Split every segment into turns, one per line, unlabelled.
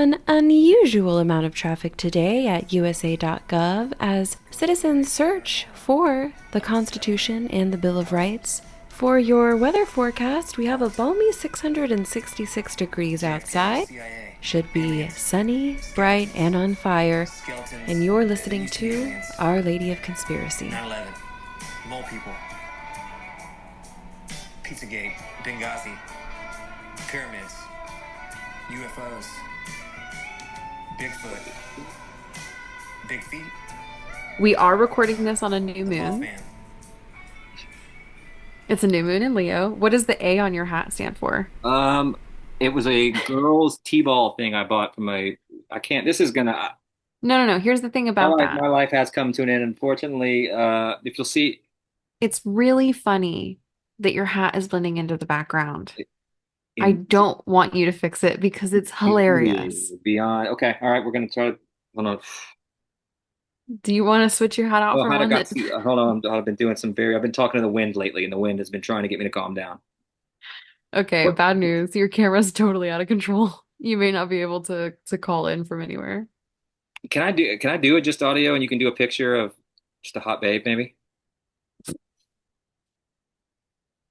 An unusual amount of traffic today at USA.gov as citizens search for the Constitution and the Bill of Rights. For your weather forecast, we have a balmy 666 degrees outside. Should be sunny, bright, and on fire. And you're listening to Our Lady of Conspiracy.
9/11. Mole people. Pizzagate. Benghazi. Pyramids. UFOs. Bigfoot. Big feet.
We are recording this on a new moon. It's a new moon in Leo. What does the A on your hat stand for?
It was a girls' t-ball thing I bought from I can't, this is gonna,
No. Here's the thing about
my
that.
life has come to an end, unfortunately. If you'll see,
It's really funny that your hat is blending into the background. I
in,
don't want you to fix it because it's hilarious.
beyond, okay, all right, we're gonna try to, hold on.
Do you want to switch your hat out
Oh,
for
I
one
got,
that
hold on, I've been doing I've been talking to the wind lately, and the wind has been trying to get me to calm down.
Okay,
What,
bad news. Your camera's totally out of control. You may not be able to call in from anywhere.
can I do it just audio and you can do a picture of just a hot babe, maybe?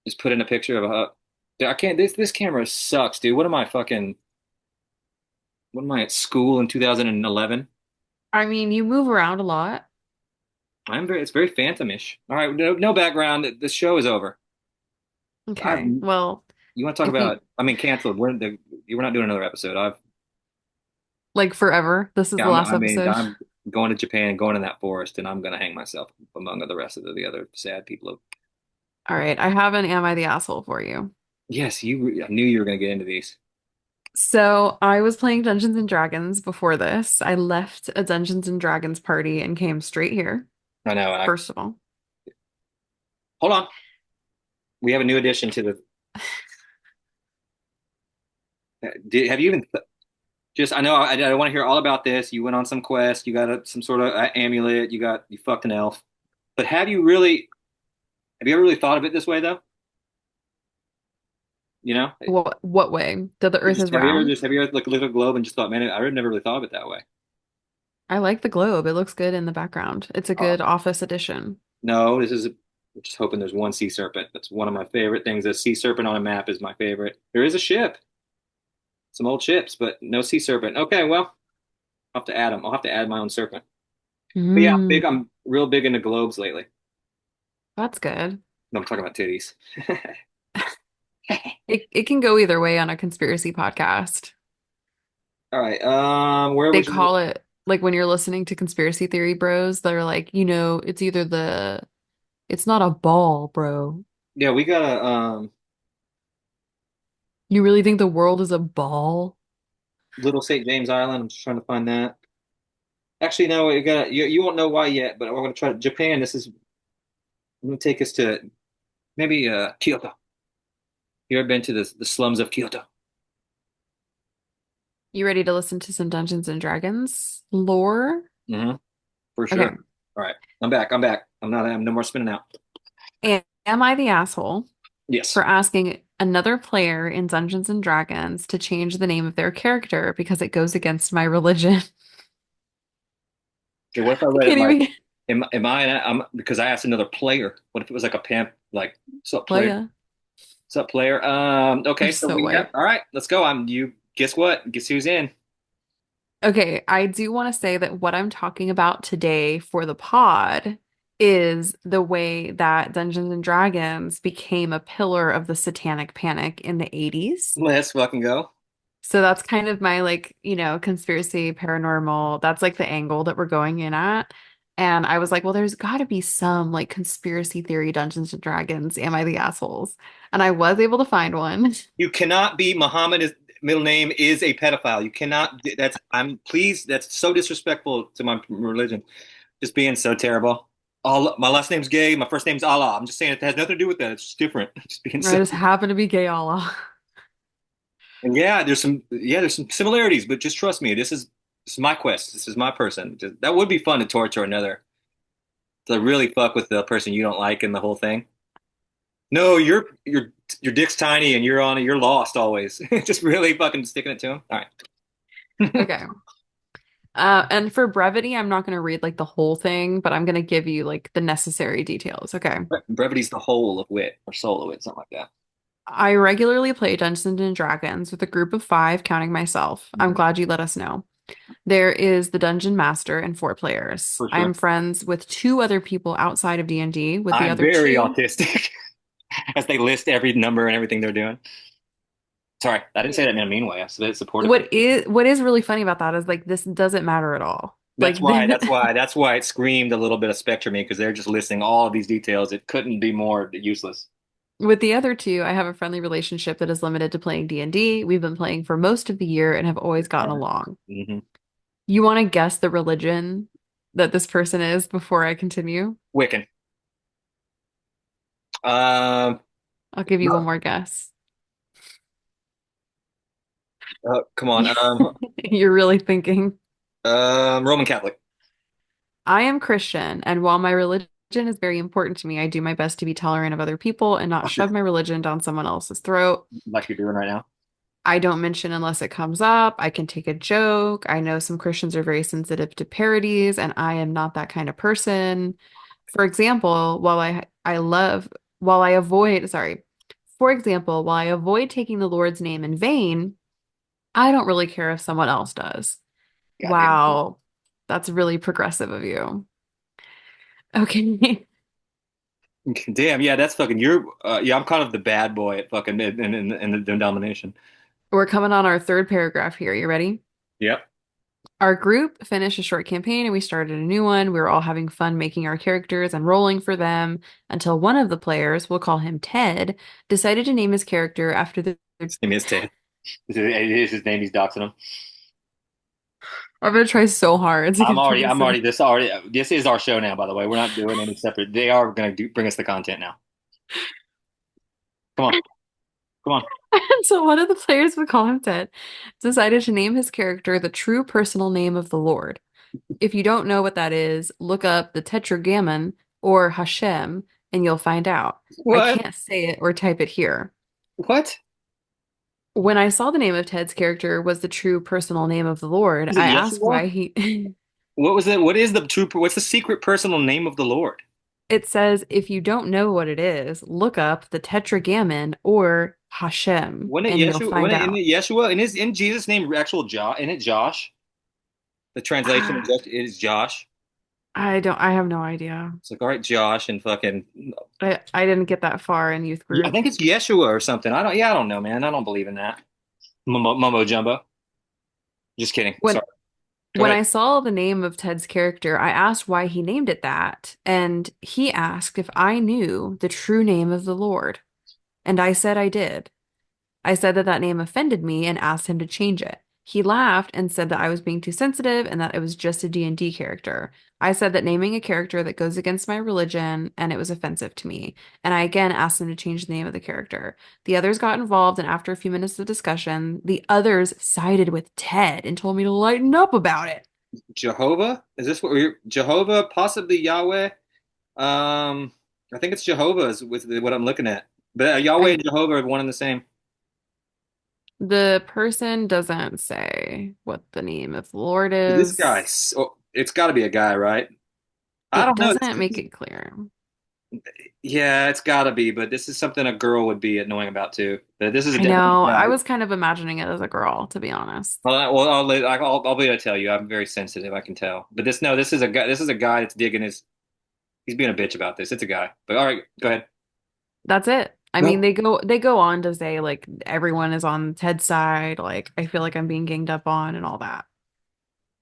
Just put in a picture of a hot, dude, I can't, this camera sucks, dude. What am I at school in 2011?
I mean, you move around a lot.
It's very phantomish. All right, no background. The show is over. I've,
Okay. Well,
you want to talk
if you
about, I mean, canceled. We're not doing another episode.
like forever, this is
Yeah,
the last
I mean,
episode.
I'm going to Japan, going in that forest, and I'm going to hang myself among the rest of the other sad people.
All right, I have an Am I the Asshole for you.
Yes, I knew you were going to get into these.
So I was playing Dungeons and Dragons before this. I left a Dungeons and Dragons party and came straight here,
I know, and
first of all.
hold on. We have a new addition to the. Have you even just? I know I want to hear all about this. You went on some quest. You got some sort of amulet. You fucked an elf. But have you ever really thought of it this way though? You know,
What way? That the Earth is round?
have you ever looked at a globe and just thought, man, I would never really thought of it that way.
I like the globe. It looks good in the background. It's a
Oh,
good office addition.
no, I'm just hoping there's one sea serpent. That's one of my favorite things. A sea serpent on a map is my favorite. There is a ship, some old ships, but no sea serpent. Okay, well, I'll have to add them. I'll have to add my own serpent. But yeah,
Mm,
I'm real big into globes lately.
that's good.
No, I'm talking about titties.
It can go either way on a conspiracy podcast.
All right. Where
They
would you?
call it like when you're listening to conspiracy theory bros, they're like, it's either it's not a ball, bro.
Yeah, we gotta.
You really think the world is a ball?
Little St. James Island. I'm just trying to find that. Actually, no, we got you won't know why yet, but we're gonna try Japan. I'm gonna take us to maybe Kyoto. You ever been to the slums of Kyoto?
You ready to listen to some Dungeons and Dragons lore?
Hmm. For
Okay.
sure. All right, I'm back. I'm back. I'm no more spinning out.
Am I the asshole
Yes.
for asking another player in Dungeons and Dragons to change the name of their character because it goes against my religion?
Okay, what if I
I
read it
can't
like,
even
I'm because I asked another player. What if it was like a pimp, like, what's up, player?
playa.
What's up, player?
I'm
Okay, so
so
we have,
white.
all right, let's go. You guess what? Guess who's in?
Okay, I do want to say that what I'm talking about today for the pod is the way that Dungeons and Dragons became a pillar of the Satanic Panic in the 80s.
Let's fucking go.
So that's kind of my conspiracy paranormal. That's like the angle that we're going in at. And I was like, well, there's got to be some like conspiracy theory Dungeons and Dragons. Am I the assholes? And I was able to find one.
You cannot be Muhammad's middle name is a pedophile. You cannot. Please. That's so disrespectful to my religion. Just being so terrible. All my last name's gay. My first name's Allah. I'm just saying it has nothing to do with that. It's just different. Just being
I
so.
just happen to be gay Allah.
And yeah, there's some similarities, but just trust me. This is my quest. This is my person. That would be fun to torture another to really fuck with the person you don't like in the whole thing. No, your dick's tiny and you're lost always. Just really fucking sticking it to him. All right.
Okay. And for brevity, I'm not going to read like the whole thing, but I'm going to give you like the necessary details. Okay.
Brevity's the whole of wit or soul of wit, something like that.
I regularly play Dungeons and Dragons with a group of five, counting myself. I'm
Mhm.
glad you let us know. There is the Dungeon Master and four players.
For
I
sure.
am friends with two other people outside of D&D, with the
I'm
other
very
two.
autistic as they list every number and everything they're doing. Sorry, I didn't say that in a mean way. I said it supportively.
What is really funny about that is like this doesn't matter at all. Like
That's why. That's why. That's why it screamed a little bit of spectrum because they're just listing all of these details. It couldn't be more useless.
with the other two, I have a friendly relationship that is limited to playing D&D. We've been playing for most of the year and have always gotten along.
Hmm.
You want to guess the religion that this person is before I continue?
Wiccan. Um,
I'll give you one more guess.
come on.
You're really thinking.
Roman Catholic.
I am Christian, and while my religion is very important to me, I do my best to be tolerant of other people and not shove my religion down someone else's throat.
Like you're doing right now.
I don't mention unless it comes up. I can take a joke. I know some Christians are very sensitive to parodies, and I am not that kind of person. For example, while I avoid, sorry, for example, while I avoid taking the Lord's name in vain, I don't really care if someone else does.
Goddamn.
Wow, that's really progressive of you. Okay.
Damn. Yeah, that's fucking. You're. Yeah, I'm kind of the bad boy at fucking in the denomination.
We're coming on our third paragraph here. You ready?
Yep.
Our group finished a short campaign and we started a new one. We were all having fun making our characters and rolling for them until one of the players, we'll call him Ted, decided to name his character after the.
His name is Ted. Is his name? He's doxing him.
I'm gonna try so hard to
I'm
get through
already.
this.
I'm already. This already. This is our show now. By the way, we're not doing any separate. They are going to bring us the content now. Come on. Come on.
And so one of the players, we call him Ted, decided to name his character the true personal name of the Lord. If you don't know what that is, look up the Tetragrammaton or Hashem and you'll find out. I
What?
can't say it or type it here.
What?
When I saw the name of Ted's character was the true personal name of the Lord,
Is it
I asked
Yeshua?
why he.
What was it? What is the true? What's the secret personal name of the Lord?
It says if you don't know what it is, look up the Tetragrammaton or Hashem
Wasn't it
and you'll
Yeshua?
find
Wasn't
out.
it Yeshua? And is in Jesus' name actual Josh? Isn't it Josh? The translation of
Ah,
Josh is Josh.
I have no idea.
It's like all right, Josh, and fucking.
I didn't get that far in youth
I
group.
think it's Yeshua or something. I don't. Yeah, I don't know, man. I don't believe in that. Mumbo jumbo. Just kidding.
When
Sorry. Go
when
ahead.
I saw the name of Ted's character, I asked why he named it that, and he asked if I knew the true name of the Lord, and I said I did. I said that that name offended me and asked him to change it. He laughed and said that I was being too sensitive and that it was just a D&D character. I said that naming a character that goes against my religion and it was offensive to me. And I again asked him to change the name of the character. The others got involved, and after a few minutes of discussion, the others sided with Ted and told me to lighten up about it.
Jehovah? Is this what we're Jehovah? Possibly Yahweh? I think it's Jehovah is with what I'm looking at. But Yahweh
I
and Jehovah are one and the same.
The person doesn't say what the name of the Lord
This guy,
is.
oh, it's got to be a guy, right? I
It
don't know.
doesn't make it clear.
Yeah, it's got to be, but this is something a girl would be annoying about too. But this is
I
definitely
know.
a
I
guy.
was kind of imagining it as a girl, to be honest.
Well, I'll be able to tell you. I'm very sensitive. I can tell. But this, no, this is a guy. This is a guy that's digging his. He's being a bitch about this. It's a guy. But all right, go ahead.
That's it. I mean,
No.
they go on to say like everyone is on Ted's side. Like I feel like I'm being ganged up on and all that.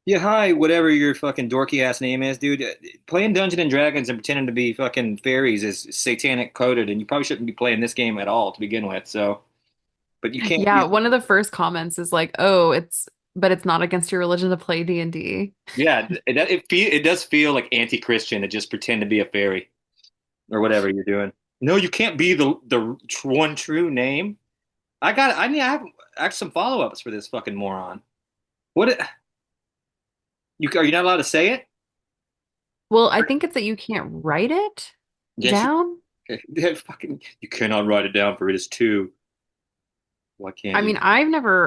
Yeah, hi, whatever your fucking dorky ass name is, dude. Playing Dungeons and Dragons and pretending to be fucking fairies is satanic coded, and you probably shouldn't be playing this game at all to begin with. So, but you can't
Yeah,
use.
one of the first comments is like, "Oh, it's not against your religion to play D&D."
Yeah, it does feel like anti-Christian to just pretend to be a fairy or whatever you're doing. No, you can't be the one true name. I have actually some follow-ups for this fucking moron. What are you not allowed to say it?
Well, I think it's that you can't write it
Yes,
down.
fucking you cannot write it down for it is too. Why can't you?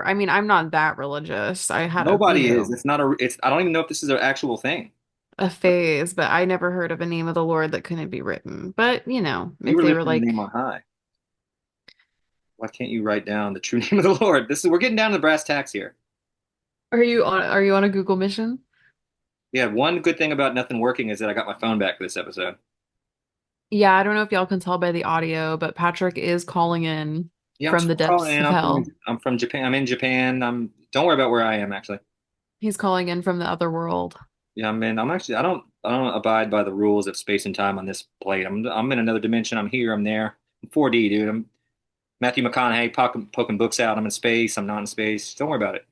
I mean, I'm not that religious. I had a,
Nobody is. It's not a. It's. I don't even know if this is an actual thing.
a phase, but I never heard of a name of the Lord that couldn't be written. But,
You
if
were
they were
lifting the name
like,
on high. Why can't you write down the true name of the Lord? This is we're getting down to brass tacks here.
are you on a Google mission?
Yeah, one good thing about nothing working is that I got my phone back for this episode.
Yeah, I don't know if y'all can tell by the audio, but Patrick is calling in
Yeah,
from the
calling
depths
in.
of hell.
I'm from Japan. I'm in Japan. I'm. Don't worry about where I am actually.
He's calling in from the other world.
Yeah, I'm in. I'm actually. I don't abide by the rules of space and time on this plate. I'm in another dimension. I'm here. I'm there. I'm 4D, dude. I'm Matthew McConaughey poking books out. I'm in space. I'm not in space. Don't worry about it.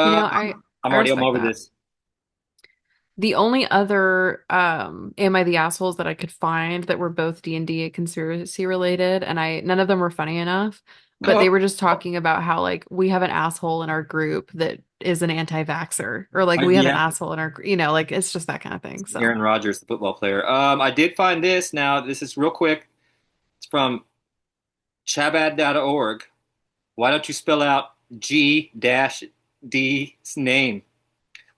You
Uh,
know, I
I'm
respect
over
that.
this.
The only other Am I the Assholes that I could find that were both D&D and conspiracy related, and I none of them were funny enough, but they were just talking about how like we have an asshole in our group that is an anti-vaxxer, or like we have an
Yeah,
asshole in our, like it's just that kind of thing. So,
Aaron Rodgers, the football player. I did find this. Now, this is real quick. It's from chabad.org. Why don't you spell out G-D's name?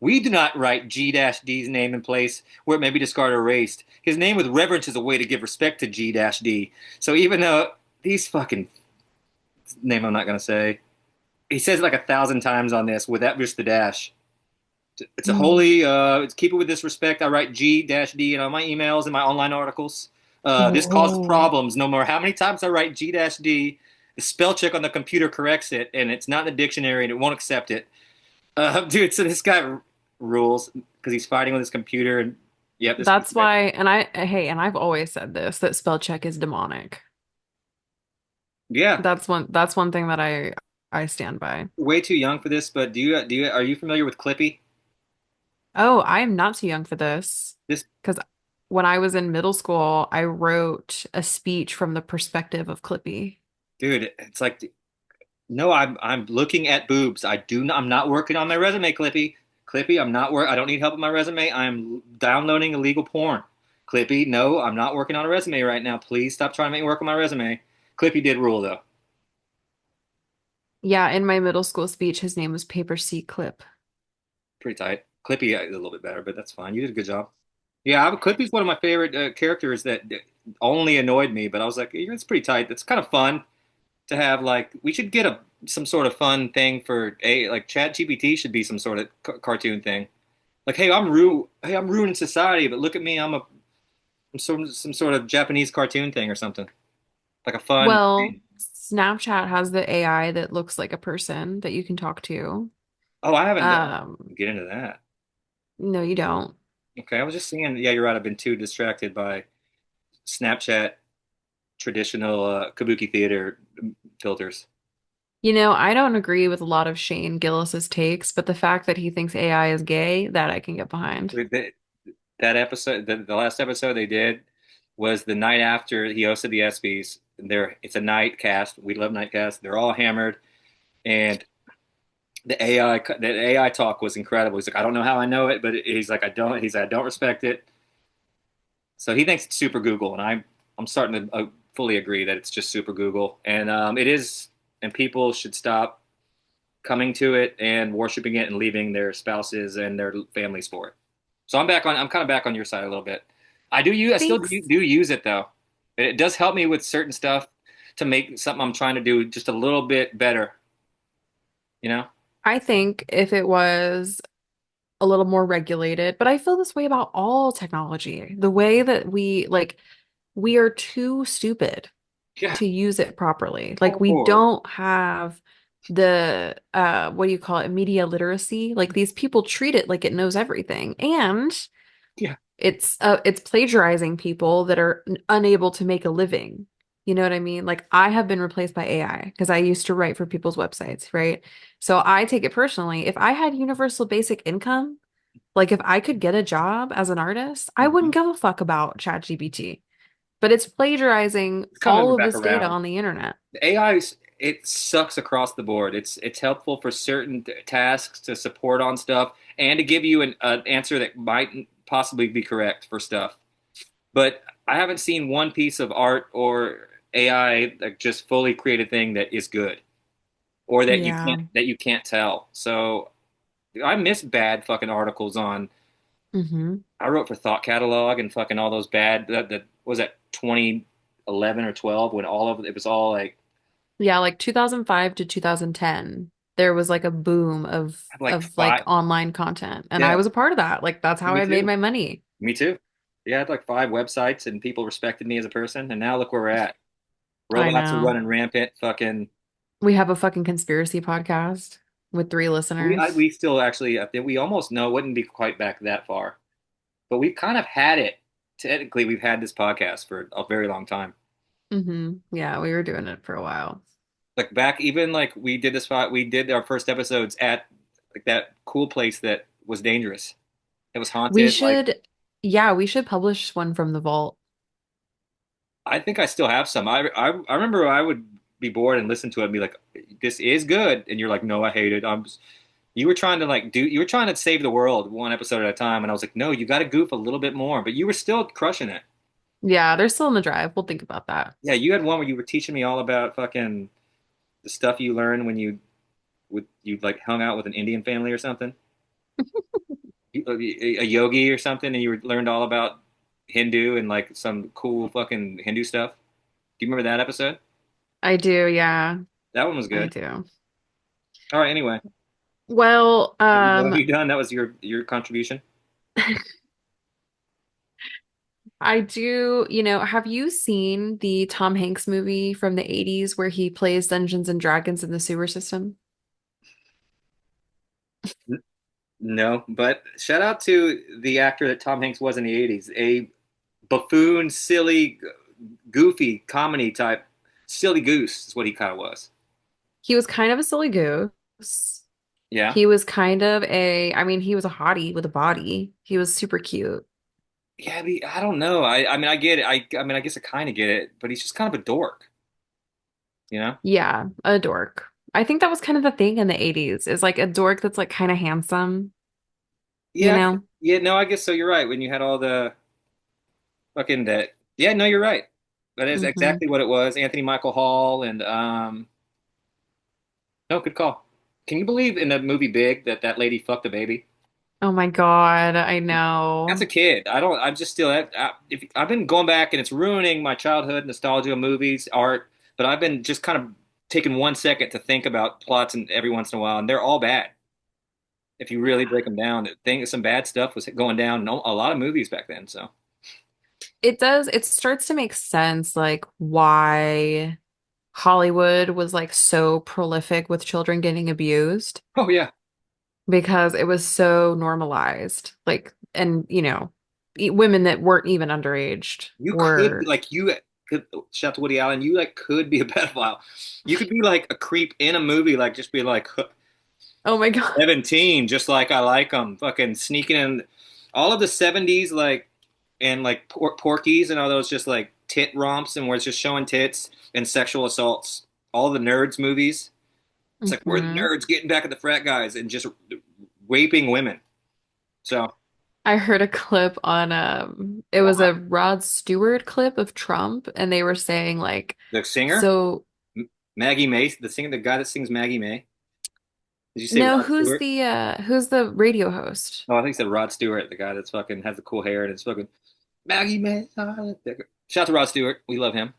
We do not write G-D's name in place where it may be discarded or erased. His name with reverence is a way to give respect to G-D. So even though these fucking name I'm not gonna say, he says it like 1,000 times on this without just the dash. It's a
mm.
holy. It's keep it with this respect. I write G-D in all my emails and my online articles. This causes
Whoa.
problems. No matter how many times I write G-D, the spell check on the computer corrects it, and it's not in the dictionary, and it won't accept it. Dude, so this guy rules because he's fighting with his computer, and yep, this.
That's why, and I've always said this, that spell check is demonic.
Yeah,
That's one thing that I stand by.
way too young for this. But are you familiar with Clippy?
Oh, I am not too young for this.
This
Because when I was in middle school, I wrote a speech from the perspective of Clippy.
dude, it's like no, I'm looking at boobs. I'm not working on my resume, Clippy. Clippy, I'm not work. I don't need help with my resume. I'm downloading illegal porn. Clippy, no, I'm not working on a resume right now. Please stop trying to make me work on my resume. Clippy did rule though.
Yeah, in my middle school speech, his name was Paper C Clip.
Pretty tight. Clippy is a little bit better, but that's fine. You did a good job. Yeah, Clippy's one of my favorite characters that only annoyed me, but I was like, yeah, it's pretty tight. It's kind of fun to have. Like, we should get a some sort of fun thing for a like Chat GPT should be some sort of cartoon thing. Like, hey, I'm ruining society, but look at me, I'm some sort of Japanese cartoon thing or something. Like a fun.
Well, Snapchat has the AI that looks like a person that you can talk to.
Oh, I haven't
Um,
get into that.
no, you don't.
Okay, I was just seeing. Yeah, you're right. I've been too distracted by Snapchat traditional kabuki theater filters.
I don't agree with a lot of Shane Gillis's takes, but the fact that he thinks AI is gay, that I can get behind.
That episode, the last episode they did was the night after he hosted the ESPYs. It's a night cast. We love night cast. They're all hammered, and the AI talk was incredible. He's like, I don't know how I know it, but he's like, I don't. He's like, I don't respect it. So he thinks it's super Google, and I'm starting to fully agree that it's just super Google, and it is, and people should stop coming to it and worshiping it and leaving their spouses and their families for it. So I'm kind of back on your side a little bit. I still
Thanks.
do use it though. It does help me with certain stuff to make something I'm trying to do just a little bit better, you know?
I think if it was a little more regulated, but I feel this way about all technology. The way that we are too stupid
Yeah.
to use it properly. Like we
Oh,
don't have the what do you call it? Media literacy. Like these people treat it like it knows everything. And
yeah.
it's plagiarizing people that are unable to make a living. You know what I mean? Like I have been replaced by AI because I used to write for people's websites, right? So I take it personally. If I had universal basic income, like if I could get a job as an artist, I
Mhm.
wouldn't give a fuck about ChatGPT. But it's plagiarizing
It's coming
all of
back
this data
around.
on the internet.
The AI it sucks across the board. It's helpful for certain tasks to support on stuff and to give you an answer that might possibly be correct for stuff. But I haven't seen one piece of art or AI like just fully created thing that is good. or
Yeah.
that you can't tell. So I miss bad fucking articles on.
Hmm.
I wrote for Thought Catalog and fucking all those bad that was that 2011 or 12 when all of it was all like
Yeah, like 2005 to 2010, there was like a boom
had like
of like
five.
online content, and I
Yeah,
was a part of that. Like that's how
me
I made
too.
my money.
Me too. Yeah, I had like five websites and people respected me as a person, and now look where we're at.
I
Robots are
know.
running rampant. Fucking
We have a fucking conspiracy podcast with three listeners.
we still actually I think we almost know wouldn't be quite back that far, but we kind of had it. Technically, we've had this podcast for a very long time.
Yeah, we were doing it for a while.
Like back even like we did our first episodes at like that cool place that was dangerous. It was
We
haunted. Like
should, yeah, we should publish one from the vault.
I think I still have some. I remember I would be bored and listen to it and be like, "This is good," and you're like, "No, I hate it." You were trying to you were trying to save the world one episode at a time, and I was like, "No, you got to goof a little bit more," but you were still crushing it.
Yeah, they're still in the drive. We'll think about that.
Yeah, you had one where you were teaching me all about fucking the stuff you learned when you like hung out with an Indian family or something. A yogi or something, and learned all about Hindu and like some cool fucking Hindu stuff. Do you remember that episode?
I do, yeah,
That one was
I
good.
do.
All right, anyway,
Well,
have you done? That was your contribution.
I do, have you seen the Tom Hanks movie from the 80s where he plays Dungeons and Dragons in the sewer system?
N- No, but shout out to the actor that Tom Hanks was in the '80s, a buffoon, silly, goofy comedy type, silly goose is what he kind of was.
He was kind of a silly goose.
Yeah,
He was kind of I mean, he was a hottie with a body. He was super cute.
yeah. I don't know. I mean, I get it. I mean, I guess I kind of get it, but he's just kind of a dork, you know?
Yeah, a dork. I think that was kind of the thing in the 80s, is like a dork that's like kind of handsome, you
Yeah,
know?
yeah. No, I guess so. You're right. When you had all the fucking that. Yeah, no, you're right. That is
Hmm.
exactly what it was. Anthony Michael Hall and no, good call. Can you believe in the movie Big that lady fucked a baby?
Oh my God, I
As a
know.
kid, I don't. I'm just still. If I've been going back and it's ruining my childhood nostalgia, movies, art. But I've been just kind of taking 1 second to think about plots and every once in a while, and they're all bad. If you really break them down, some bad stuff was going down in a lot of movies back then. So,
It does, it starts to make sense like why Hollywood was like so prolific with children getting abused
oh yeah,
because it was so normalized. Like, and women that weren't even underaged
you could
were,
you could shout to Woody Allen. You like could be a pedophile. You could be like a creep in a movie, like just be like,
oh my God.
17, just like I like them, fucking sneaking in all of the 70s, like, and like Porky's and all those just like tit romps and where it's just showing tits and sexual assaults. All the nerds movies. It's like we're the
Hmm.
nerds getting back at the frat guys and just raping women. So,
I heard a clip on it was
wow.
a Rod Stewart clip of Trump, and they were saying like,
The singer,
so
Maggie May, the singer, the guy that sings Maggie May. Did you say
no,
Rod Stewart?
who's the radio host?
Oh, I think it said Rod Stewart, the guy that's fucking has the cool hair and it's fucking Maggie May. Shout out to Rod Stewart. We love him.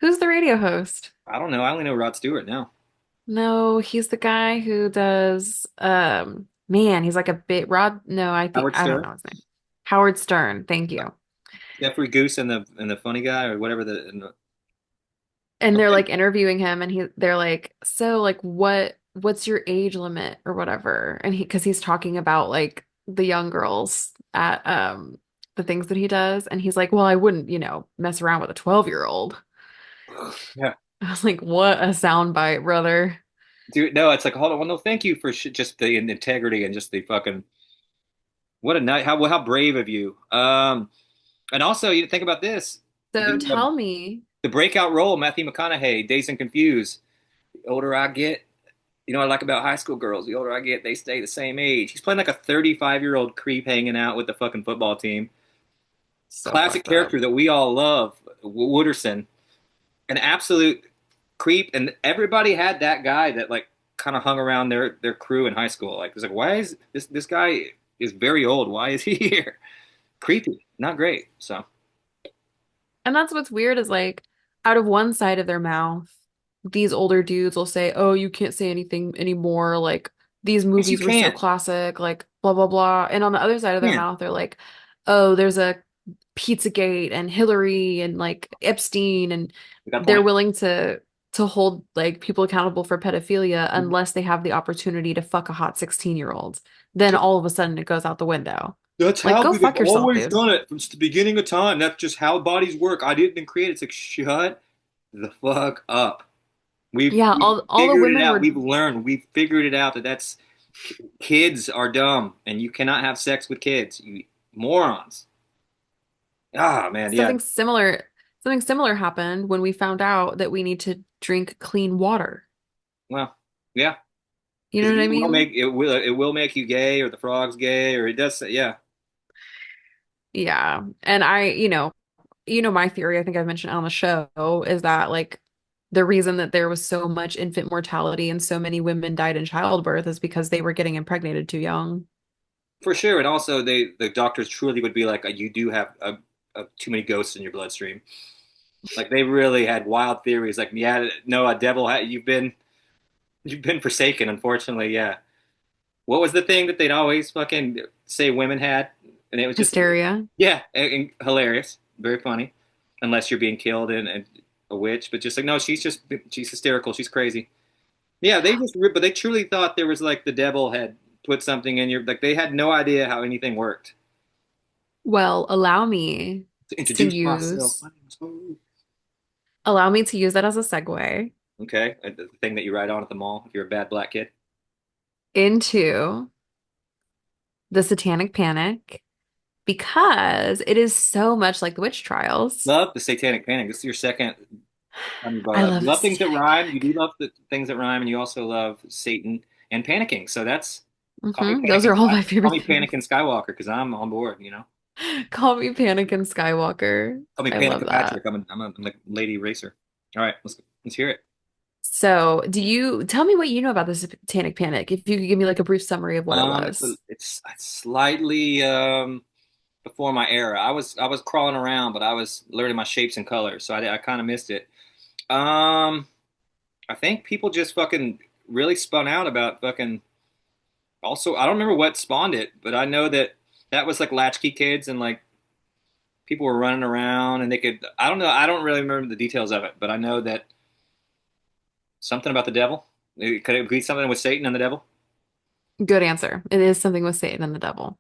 Who's the radio host?
I don't know. I only know Rod Stewart now.
No, he's the guy who does man, he's like a bit Rod, no,
Howard
I don't
Stern.
know his name. Howard Stern, thank you.
Jeffrey Goose and the funny guy or whatever
And they're
okay.
like interviewing him, and they're like, so like what's your age limit or whatever? And because he's talking about like the young girls at the things that he does, and he's like, well, I wouldn't, mess around with a 12-year-old.
Yeah.
I was like, what a soundbite, brother.
Dude, no, it's like hold on. Well, no, thank you for just the integrity and just the fucking what a night how brave of you. And also you think about this
So
the
tell me,
the breakout role Matthew McConaughey, Dazed and Confused. The older I get, what I like about high school girls. The older I get, they stay the same age. He's playing like a 35-year-old creep hanging out with the fucking football team.
so
Classic
fucked up.
character that we all love, Wooderson, an absolute creep, and everybody had that guy that like kind of hung around their crew in high school. Like, it's like, why is this guy is very old? Why is he here? Creepy, not great. So
And that's what's weird is like out of one side of their mouth, these older dudes will say, "Oh, you can't say anything anymore. Like these
yes, you
movies were so
can.
classic, like blah blah blah." And on the other side of their
Yeah,
mouth, they're like, "Oh, there's a Pizzagate and Hillary and like Epstein and
we got a
they're
point.
willing to hold like people accountable for pedophilia unless they have the opportunity to fuck a hot 16-year-old. Then all of a sudden it goes out the window.
That's
Like
how
go
they've
fuck yourself,
always
dude.
done it from the beginning of time. That's just how bodies work. I didn't create it. It's like, shut the fuck up.
Yeah,
We've
all the
figured it
women
out.
were
We've learned. We've figured it out that that's kids are dumb and you cannot have sex with kids. You morons. Ah, man, yeah.
something similar happened when we found out that we need to drink clean water.
Well, yeah.
You know
Because
what I mean?
it will make you gay or the frog's gay or it does yeah.
Yeah. And you know my theory, I think I've mentioned on the show, is that like the reason that there was so much infant mortality and so many women died in childbirth is because they were getting impregnated too young.
For sure. And also the doctors truly would be like, you do have too many ghosts in your bloodstream. Like they really had wild theories. Like, yeah, no, a devil. You've been forsaken. Unfortunately, yeah. What was the thing that they'd always fucking say women had? And it was just,
Hysteria.
yeah, and hilarious, very funny, unless you're being killed and a witch. But just like, no, she's hysterical. She's crazy. Yeah, but they truly thought there was like the devil had put something in your like they had no idea how anything worked.
Well,
To
to
introduce myself,
use
my name is Bo.
allow me to use that as a segue
Okay, the thing that you ride on at the mall if you're a bad black kid.
into the Satanic Panic because it is so much like the witch trials.
Love the Satanic Panic. This is your second time you brought
I
it up.
love
You
the
love things that
Satanic
rhyme. You do
Panic.
love the things that rhyme, and you also love Satan and panicking. So that's call me
Those are
panicking.
all my
Call
favorite
me
things.
panicking Skywalker because I'm on board.
Call me Panic and Skywalker.
Call me
I love
panicking
that.
Patrick. I'm a lady racer. All right, let's hear it.
So, do you tell me what you know about the Satanic Panic? If you could give me like a brief summary of what it was.
It's slightly before my era. I was crawling around, but I was learning my shapes and colors, so I kind of missed it. Um, I think people just fucking really spun out about fucking. Also, I don't remember what spawned it, but I know that that was like latchkey kids and like people were running around and they could. I don't know. I don't really remember the details of it, but I know that something about the devil. Could it be something with Satan and the devil?
Good answer. It is something with Satan and the devil.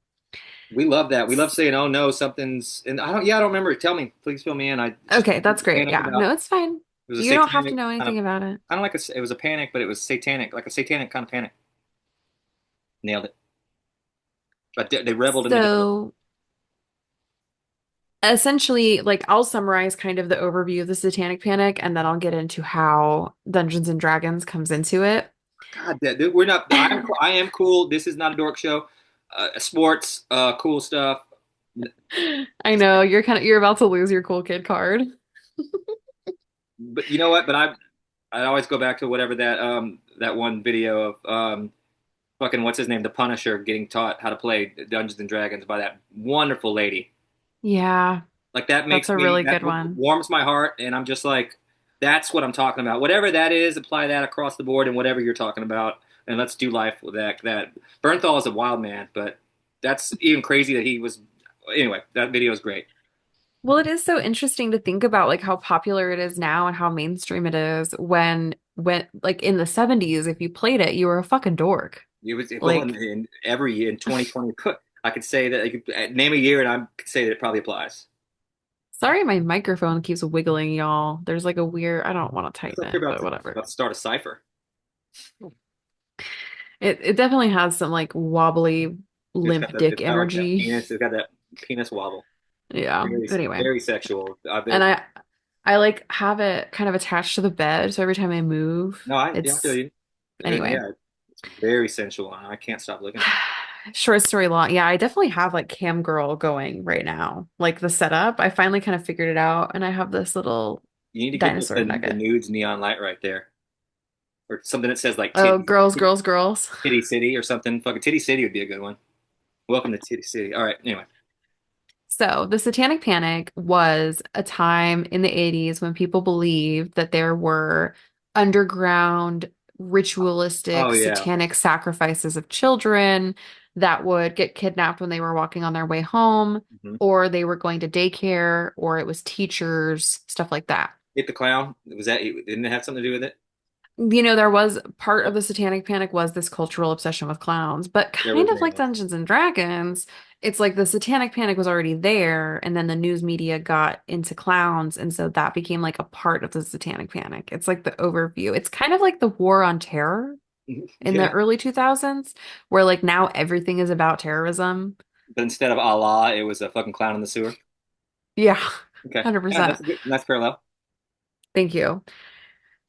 We love that. We love saying, "Oh no, something's." And I don't. Yeah, I don't remember. Tell me, please fill me in. I just
Okay, that's great.
panic
Yeah,
about.
no, it's fine.
It was a
You don't have to
satanic
know
kind of,
anything about it.
kind of like it was a panic, but it was satanic, like a satanic kind of panic. Nailed it. But they reveled in the devil.
So, essentially, like I'll summarize kind of the overview of the Satanic Panic, and then I'll get into how Dungeons and Dragons comes into it.
God, dude, we're not. I am cool. This is not a dork show. Sports, cool stuff.
I know you're about to lose your cool kid card.
But you know what? But I always go back to whatever that one video of fucking what's his name, the Punisher, getting taught how to play Dungeons and Dragons by that wonderful lady.
Yeah,
Like that
that's
makes
a
me
really
that
good one.
warms my heart, and I'm just like, that's what I'm talking about. Whatever that is, apply that across the board, and whatever you're talking about, and let's do life with that. That Bernthal is a wild man, but that's even crazy that he was. Anyway, that video is great.
Well, it is so interesting to think about like how popular it is now and how mainstream it is when like in the 70s, if you played it, you were a fucking dork.
It was well
Like,
in every year in 2020. I could say that I could name a year, and I could say that it probably applies.
sorry, my microphone keeps wiggling, y'all. There's like a weird, I don't want to
I
tighten
thought you're
it, but whatever.
about to start a cipher.
It definitely has some like wobbly limp dick
It's got like that
energy.
penis. It's got that penis wobble.
Yeah.
Very
Anyway.
very sexual. I
And
bet.
I like have it kind of attached to the bed, so every time I move,
No, yeah, I feel
it's
you.
anyway.
Yeah, it's very sensual, and I can't stop looking at it.
Short story long. Yeah, I definitely have like cam girl going right now. Like the setup, I finally kind of figured it out, and I have this little
You need to get
dinosaur
the
nugget.
nudes neon light right there. or something that says like
Oh,
Titty
girls, girls, girls.
Titty City or something. Fucking Titty City would be a good one. Welcome to Titty City. All right. Anyway.
So, the Satanic Panic was a time in the 80s when people believed that there were underground, ritualistic,
Oh yeah.
satanic sacrifices of children that would get kidnapped when they were walking on their way home,
hmm
or they were going to daycare, or it was teachers, stuff like that.
Hit the Clown. Was that? Didn't it have something to do with it?
There was part of the Satanic Panic was this cultural obsession with clowns, but
There
kind
was.
of like Dungeons and Dragons, it's like the Satanic Panic was already there, and then the news media got into clowns, and so that became like a part of the Satanic Panic. It's like the overview. It's kind of like the War on Terror in the
Yeah.
early 2000s, where like now everything is about terrorism.
But instead of Allah, it was a fucking clown in the sewer.
Yeah,
Okay. Yeah,
100%.
that's a good, nice parallel.
Thank you.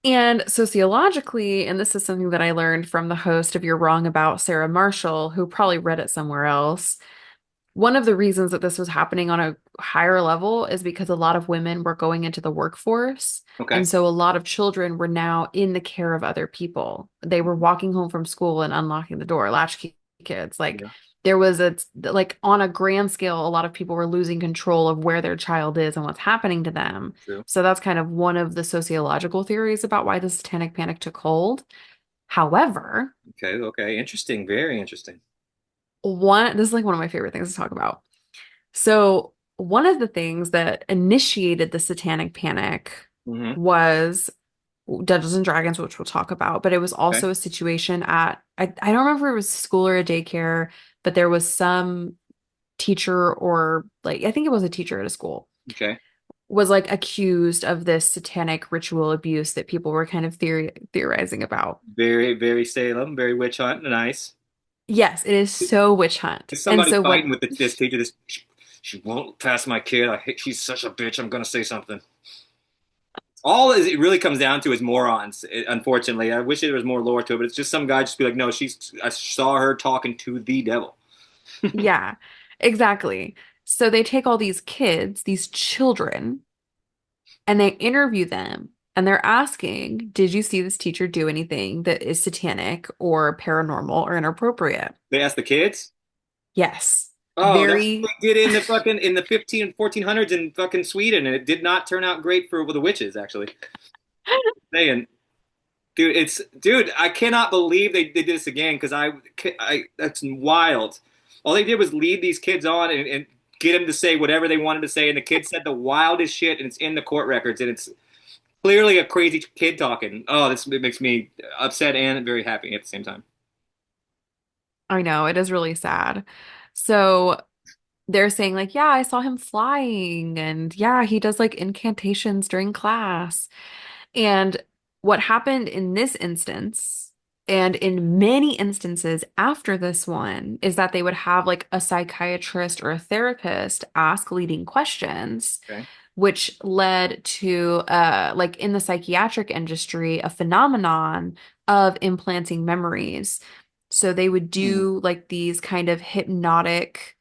And sociologically, and this is something that I learned from the host of You're Wrong About, Sarah Marshall, who probably read it somewhere else. One of the reasons that this was happening on a higher level is because a lot of women were going into the workforce.
Okay.
And so a lot of children were now in the care of other people. They were walking home from school and unlocking the door, latchkey kids. Like
Yeah.
there was like on a grand scale, a lot of people were losing control of where their child is and what's happening to them.
True.
So that's kind of one of the sociological theories about why the Satanic Panic took hold. However,
Okay. Okay. Interesting. Very interesting.
this is like one of my favorite things to talk about. So, one of the things that initiated the Satanic Panic
hmm
was Dungeons and Dragons, which we'll talk about, but it was
Okay.
also a situation at, I don't remember if it was a school or a daycare, but there was some teacher or like, I think it was a teacher at a school,
Okay.
was like accused of this satanic ritual abuse that people were kind of theorizing about.
Very, very Salem. Very witch hunt. Nice.
Yes, it is so witch hunt.
Is
And
somebody
so what
fighting with this teacher? She won't pass my kid. I hate. She's such a bitch. I'm gonna say something. It really comes down to is morons. Unfortunately, I wish there was more lore to it, but it's just some guy just be like, no, she's. I saw her talking to the devil.
Yeah, exactly. So they take all these kids, these children, and they interview them. And they're asking, did you see this teacher do anything that is satanic or paranormal or inappropriate?
They ask the kids.
Yes.
Oh, that's what
Very,
they did in the fucking in the 1400s in fucking Sweden, and it did not turn out great for the witches. Actually, saying, dude, I cannot believe they did this again because I that's wild. All they did was lead these kids on and get them to say whatever they wanted to say, and the kids said the wildest shit, and it's in the court records, and it's clearly a crazy kid talking. Oh, it makes me upset and very happy at the same time.
I know, it is really sad. So they're saying, like, yeah, I saw him flying, and yeah, he does like incantations during class. And what happened in this instance, and in many instances after this one, is that they would have like a psychiatrist or a therapist ask leading questions,
Okay.
which led to, like in the psychiatric industry, a phenomenon of implanting memories. So they would
Hmm.
do like these kind of hypnotic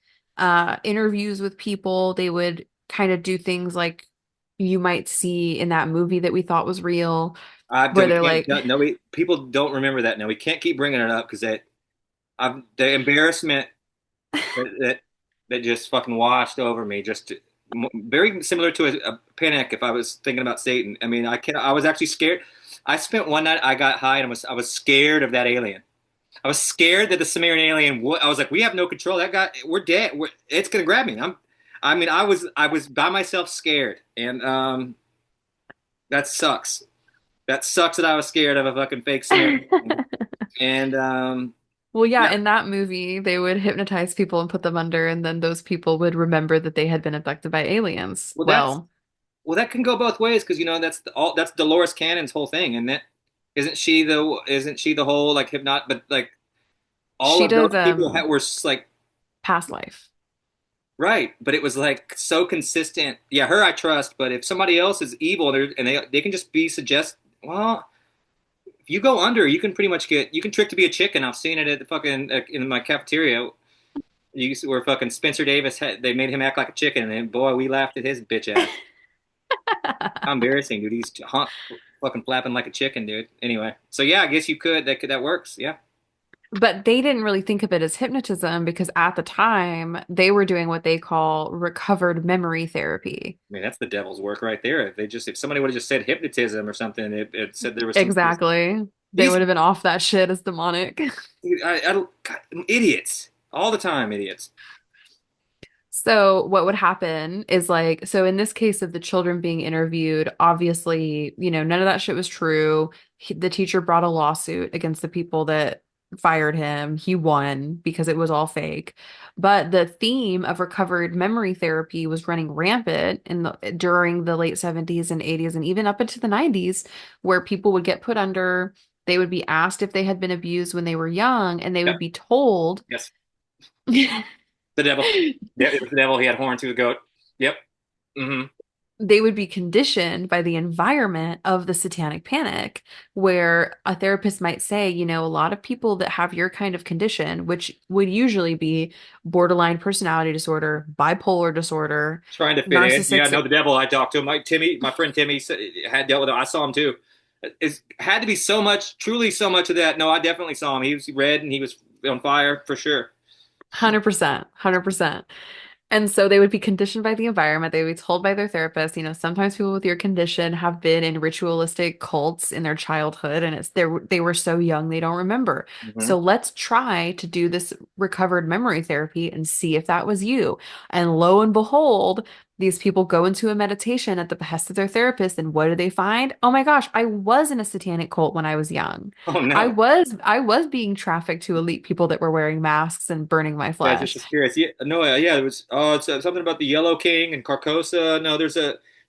interviews with people. They would kind of do things like you might see in that movie that we thought was real, where
We
they're
can't.
like,
No, people don't remember that now. We can't keep bringing it up because the embarrassment that, that that just fucking washed over me. Just very similar to a panic. If I was thinking about Satan, I mean, I was actually scared. I spent one night. I got high and I was scared of that alien. I was scared that the Sumerian alien. I was like, we have no control. That guy, we're dead. It's gonna grab me. I mean, I was by myself scared, and that sucks. That sucks that I was scared of a fucking fake Sumerian. And
well, yeah,
yeah,
in that movie, they would hypnotize people and put them under, and then those people would remember that they had been abducted by aliens.
well,
Well,
that can go both ways because that's Dolores Cannon's whole thing, and that isn't she the whole like hypnot, but like all
she
of those
does
people were like
past life.
right, but it was like so consistent. Yeah, her I trust, but if somebody else is evil and they can just be suggest well. If you go under, you can pretty much you can trick to be a chicken. I've seen it at the fucking in my cafeteria. Where fucking Spencer Davis they made him act like a chicken, and boy, we laughed at his bitch ass. How embarrassing, dude. He's fucking flapping like a chicken, dude. Anyway, so yeah, I guess you could. That works. Yeah.
But they didn't really think of it as hypnotism because at the time they were doing what they call recovered memory therapy.
I mean, that's the devil's work right there. If somebody would have just said hypnotism or something, it said there was some
Exactly. They
these
would have been off that shit as demonic.
I don't God, idiots all the time, idiots.
So what would happen is like, so in this case of the children being interviewed, obviously, none of that shit was true. The teacher brought a lawsuit against the people that fired him. He won because it was all fake. But the theme of recovered memory therapy was running rampant during the late 70s and 80s and even up into the 90s, where people would get put under, they would be asked if they had been abused when they were young, and they
Yeah.
would be told
Yes. The devil. Yeah, it was the devil. He had horns. He was a goat. Yep. Hmm.
they would be conditioned by the environment of the satanic panic, where a therapist might say, a lot of people that have your kind of condition, which would usually be borderline personality disorder, bipolar disorder,
Trying to fit in. Yeah, no,
narcissistic.
the devil. I talked to him. My friend Timmy had dealt with it. I saw him too. It had to be so much, truly so much of that. No, I definitely saw him. He was red and he was on fire for sure.
100%, 100%. And so they would be conditioned by the environment. They would be told by their therapist, sometimes people with your condition have been in ritualistic cults in their childhood and they were so young they don't remember.
Hmm.
So let's try to do this recovered memory therapy and see if that was you. And lo and behold, these people go into a meditation at the behest of their therapist, and what do they find? Oh my gosh, I was in a satanic cult when I was young.
Oh
I
no.
was I was being trafficked to elite people that were wearing masks and burning my
Yeah, just
flesh.
the spirits. Yeah, no, yeah, it was. Oh, it's something about the Yellow King and Carcosa. No,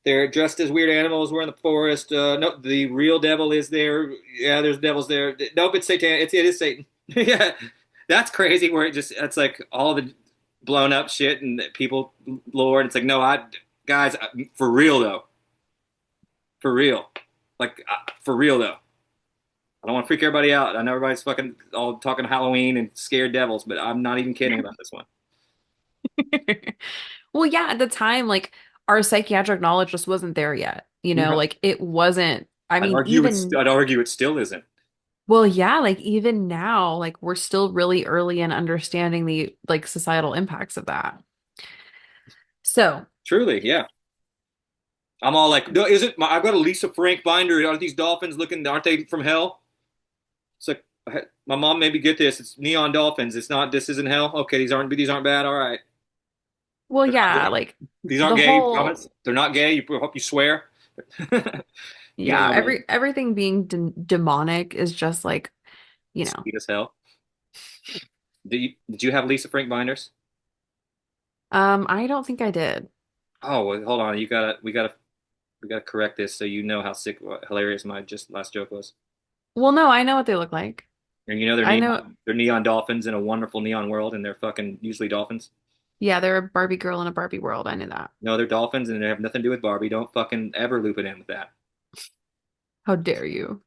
they're dressed as weird animals. We're in the forest. No, the real devil is there. Yeah, there's devils there. Nope, it's Satan. It is Satan. Yeah, that's crazy. Where it's like all the blown up shit and people lore. And it's like, no, guys, for real though, for real, like for real though. I don't want to freak everybody out. I know everybody's fucking all talking Halloween and scared devils, but I'm not even kidding about this one.
Well, yeah, at the time, like our psychiatric knowledge just wasn't there yet.
No,
Like it wasn't, I
I'd
mean,
argue it still isn't.
well, yeah, like even now, like we're still really early in understanding the like societal impacts of that. So,
Truly, yeah. I'm all like, no, is it? I've got a Lisa Frank binder. Aren't these dolphins looking? Aren't they from hell? It's like my mom made me get this. It's neon dolphins. It's not. This isn't hell. Okay, these aren't bad. All right.
well,
They're not
yeah,
gay.
like
These aren't
the
gay. You promise?
whole,
They're not gay. You hope you swear. You know
yeah,
how it is.
everything being demonic is just like, you know,
Sweet as hell. Did you have Lisa Frank binders?
I don't think I did.
Oh, well, hold on. We gotta correct this so you know how sick, hilarious my just last joke was.
Well, no, I know what they look like.
And you know they're
I know,
neon dolphins in a wonderful neon world, and they're fucking usually dolphins.
yeah, they're a Barbie girl in a Barbie world. I knew that.
No, they're dolphins, and they have nothing to do with Barbie. Don't fucking ever loop it in with that.
How dare you?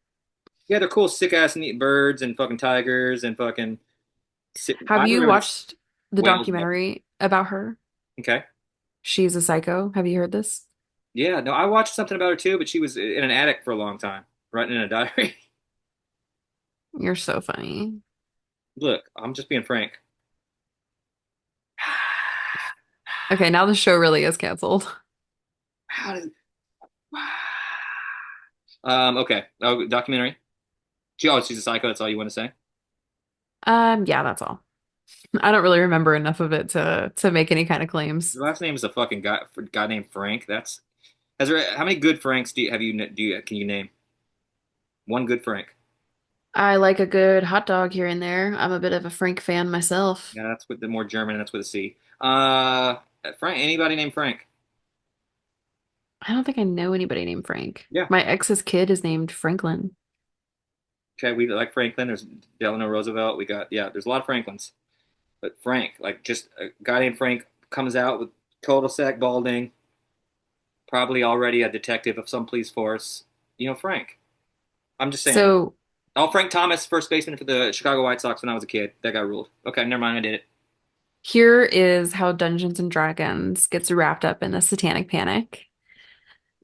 Yeah, they're cool, sick ass neat birds and fucking tigers and fucking.
Have
I
you
remember
watched the
whales.
documentary about her?
Okay.
She's a psycho. Have you heard this?
Yeah, no, I watched something about her too, but she was in an attic for a long time, writing in a diary.
You're so funny.
Look, I'm just being frank.
Okay, now the show really is canceled.
How did? Okay. Oh, documentary. She's a psycho. That's all you want to say.
Yeah, that's all. I don't really remember enough of it to make any kind of claims.
Your last name is a fucking guy named Frank. How many good Franks can you name? One good Frank.
I like a good hot dog here and there. I'm a bit of a Frank fan myself.
Yeah, that's with the more German. That's with a C. Frank. Anybody named Frank?
I don't think I know anybody named Frank.
Yeah.
My ex's kid is named Franklin.
Okay, we like Franklin. There's Delano Roosevelt. We got There's a lot of Franklins, but Frank, like just a guy named Frank, comes out with cul-de-sac balding, probably already a detective of some police force. Frank. I'm just saying.
So
Oh, Frank Thomas, first baseman for the Chicago White Sox when I was a kid. That guy ruled. Okay, never mind. I did it.
here is how Dungeons and Dragons gets wrapped up in the satanic panic.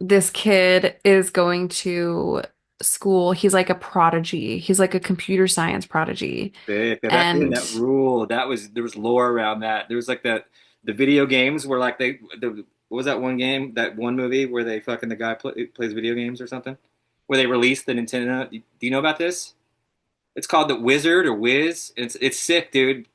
this kid is going to school. He's like a prodigy. He's like a computer science prodigy.
Sick.
And
That rule. That was there was lore around that. There was like the video games were like what was that one game, that one movie where they fucking the guy plays video games or something? Where they released the Nintendo. Do you know about this? It's called the Wizard or Wiz. It's sick, dude.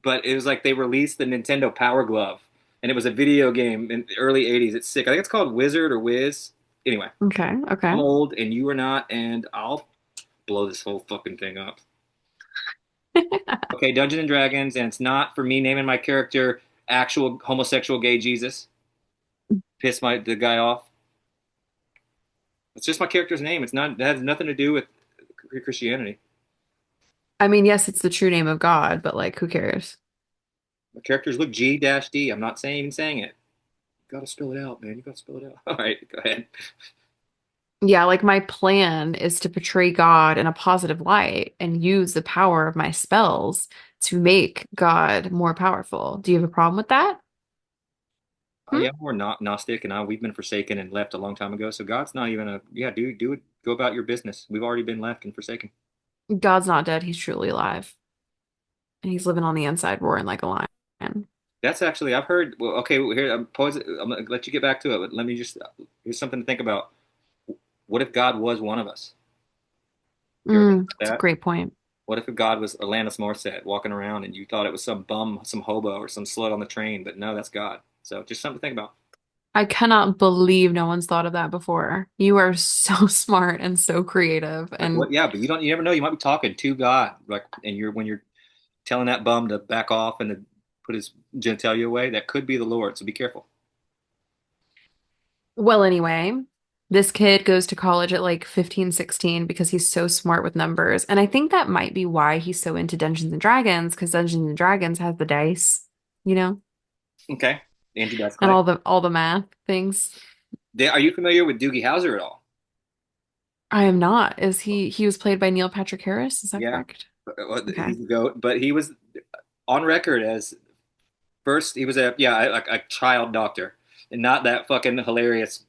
But it was like they released the Nintendo Power Glove, and it was a video game in the early '80s. It's sick. I think it's called Wizard or Wiz. Anyway,
okay, okay.
I'm old and you are not, and I'll blow this whole fucking thing up. Okay, Dungeons and Dragons, and it's not for me naming my character actual homosexual gay Jesus. Piss the guy off. It's just my character's name. It's not. It has nothing to do with Christianity.
I mean, yes, it's the true name of God, but like, who cares?
My characters look G-D. I'm not saying even saying it. You gotta spell it out, man. You gotta spell it out. All right, go ahead.
Yeah, like my plan is to portray God in a positive light and use the power of my spells to make God more powerful. Do you have a problem with that? Hmm?
Yeah, we're not Gnostic, and we've been forsaken and left a long time ago. So God's not even a yeah. Do it. Go about your business. We've already been left and forsaken.
God's not dead, he's truly alive. And he's living on the inside, roaring like a lion.
That's actually I've heard. Well, okay, well, here I'm gonna let you get back to it, but let me just here's something to think about. What if God was one of us? You ever think about
That's a
that?
great point.
What if God was Alanis Morissette walking around and you thought it was some bum, some hobo, or some slut on the train, but no, that's God. So just something to think about.
I cannot believe no one's thought of that before. You are so smart and so creative.
Like what?
And
Yeah, but you never know. You might be talking to God, like, and when you're telling that bum to back off and to put his genitalia away, that could be the Lord. So be careful.
well, anyway, this kid goes to college at like 15, 16 because he's so smart with numbers. And I think that might be why he's so into Dungeons and Dragons, because Dungeons and Dragons has the dice, you know,
Okay, Angie, that's
and
clay.
all the math things.
Are you familiar with Doogie Howser at all?
I am not. Is he was played by Neil Patrick Harris? Is that
Yeah,
correct?
well,
Okay.
he's the goat, but he was on record as first. He was like a child doctor, and not that fucking hilarious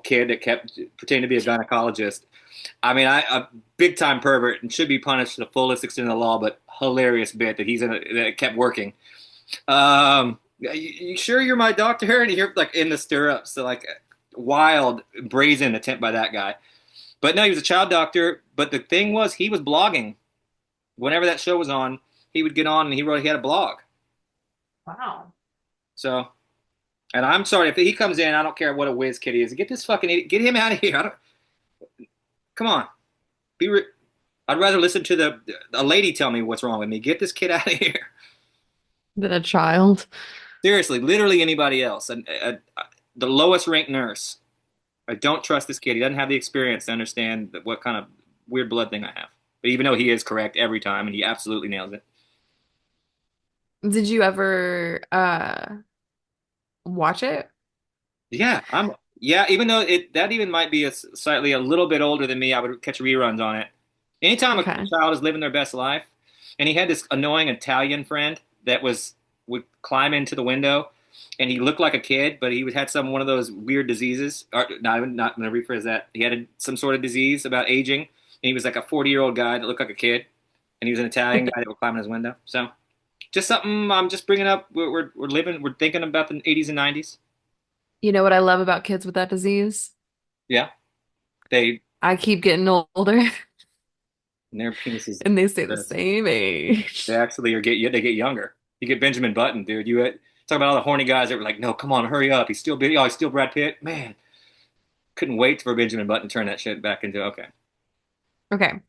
kid that kept pretending to be a gynecologist. I mean, a big time pervert and should be punished to the fullest extent of the law, but hilarious bit that that kept working. You sure you're my doctor? And you're like in the stirrups, so like wild, brazen attempt by that guy. But no, he was a child doctor. But the thing was, he was blogging. Whenever that show was on, he would get on and he had a blog.
Wow.
So, and I'm sorry if he comes in, I don't care what a whiz kid he is. Get this fucking idiot, get him out of here. I don't, come on, be. I'd rather listen to a lady tell me what's wrong with me. Get this kid out of here.
Than a child.
Seriously, literally anybody else. The lowest ranked nurse. I don't trust this kid. He doesn't have the experience to understand what kind of weird blood thing I have. But even though he is correct every time and he absolutely nails it.
Did you ever watch it?
Yeah, even though that even might be slightly a little bit older than me, I would catch reruns on it. Anytime a
Okay.
child is living their best life, and he had this annoying Italian friend that would climb into the window, and he looked like a kid, but he had one of those weird diseases. Or not going to rephrase that. He had some sort of disease about aging, and he was like a 40-year-old guy that looked like a kid, and he was an Italian guy that would climb in his window. So just something I'm just bringing up. We're thinking about the 80s and 90s.
You know what I love about kids with that disease?
Yeah, they
I keep getting older
and their penises.
and they stay the same
They
age.
actually they get younger. You get Benjamin Button, dude. Talk about all the horny guys that were like, no, come on, hurry up. He's still Brad Pitt. Man, couldn't wait for Benjamin Button to turn that shit back into okay.
Okay.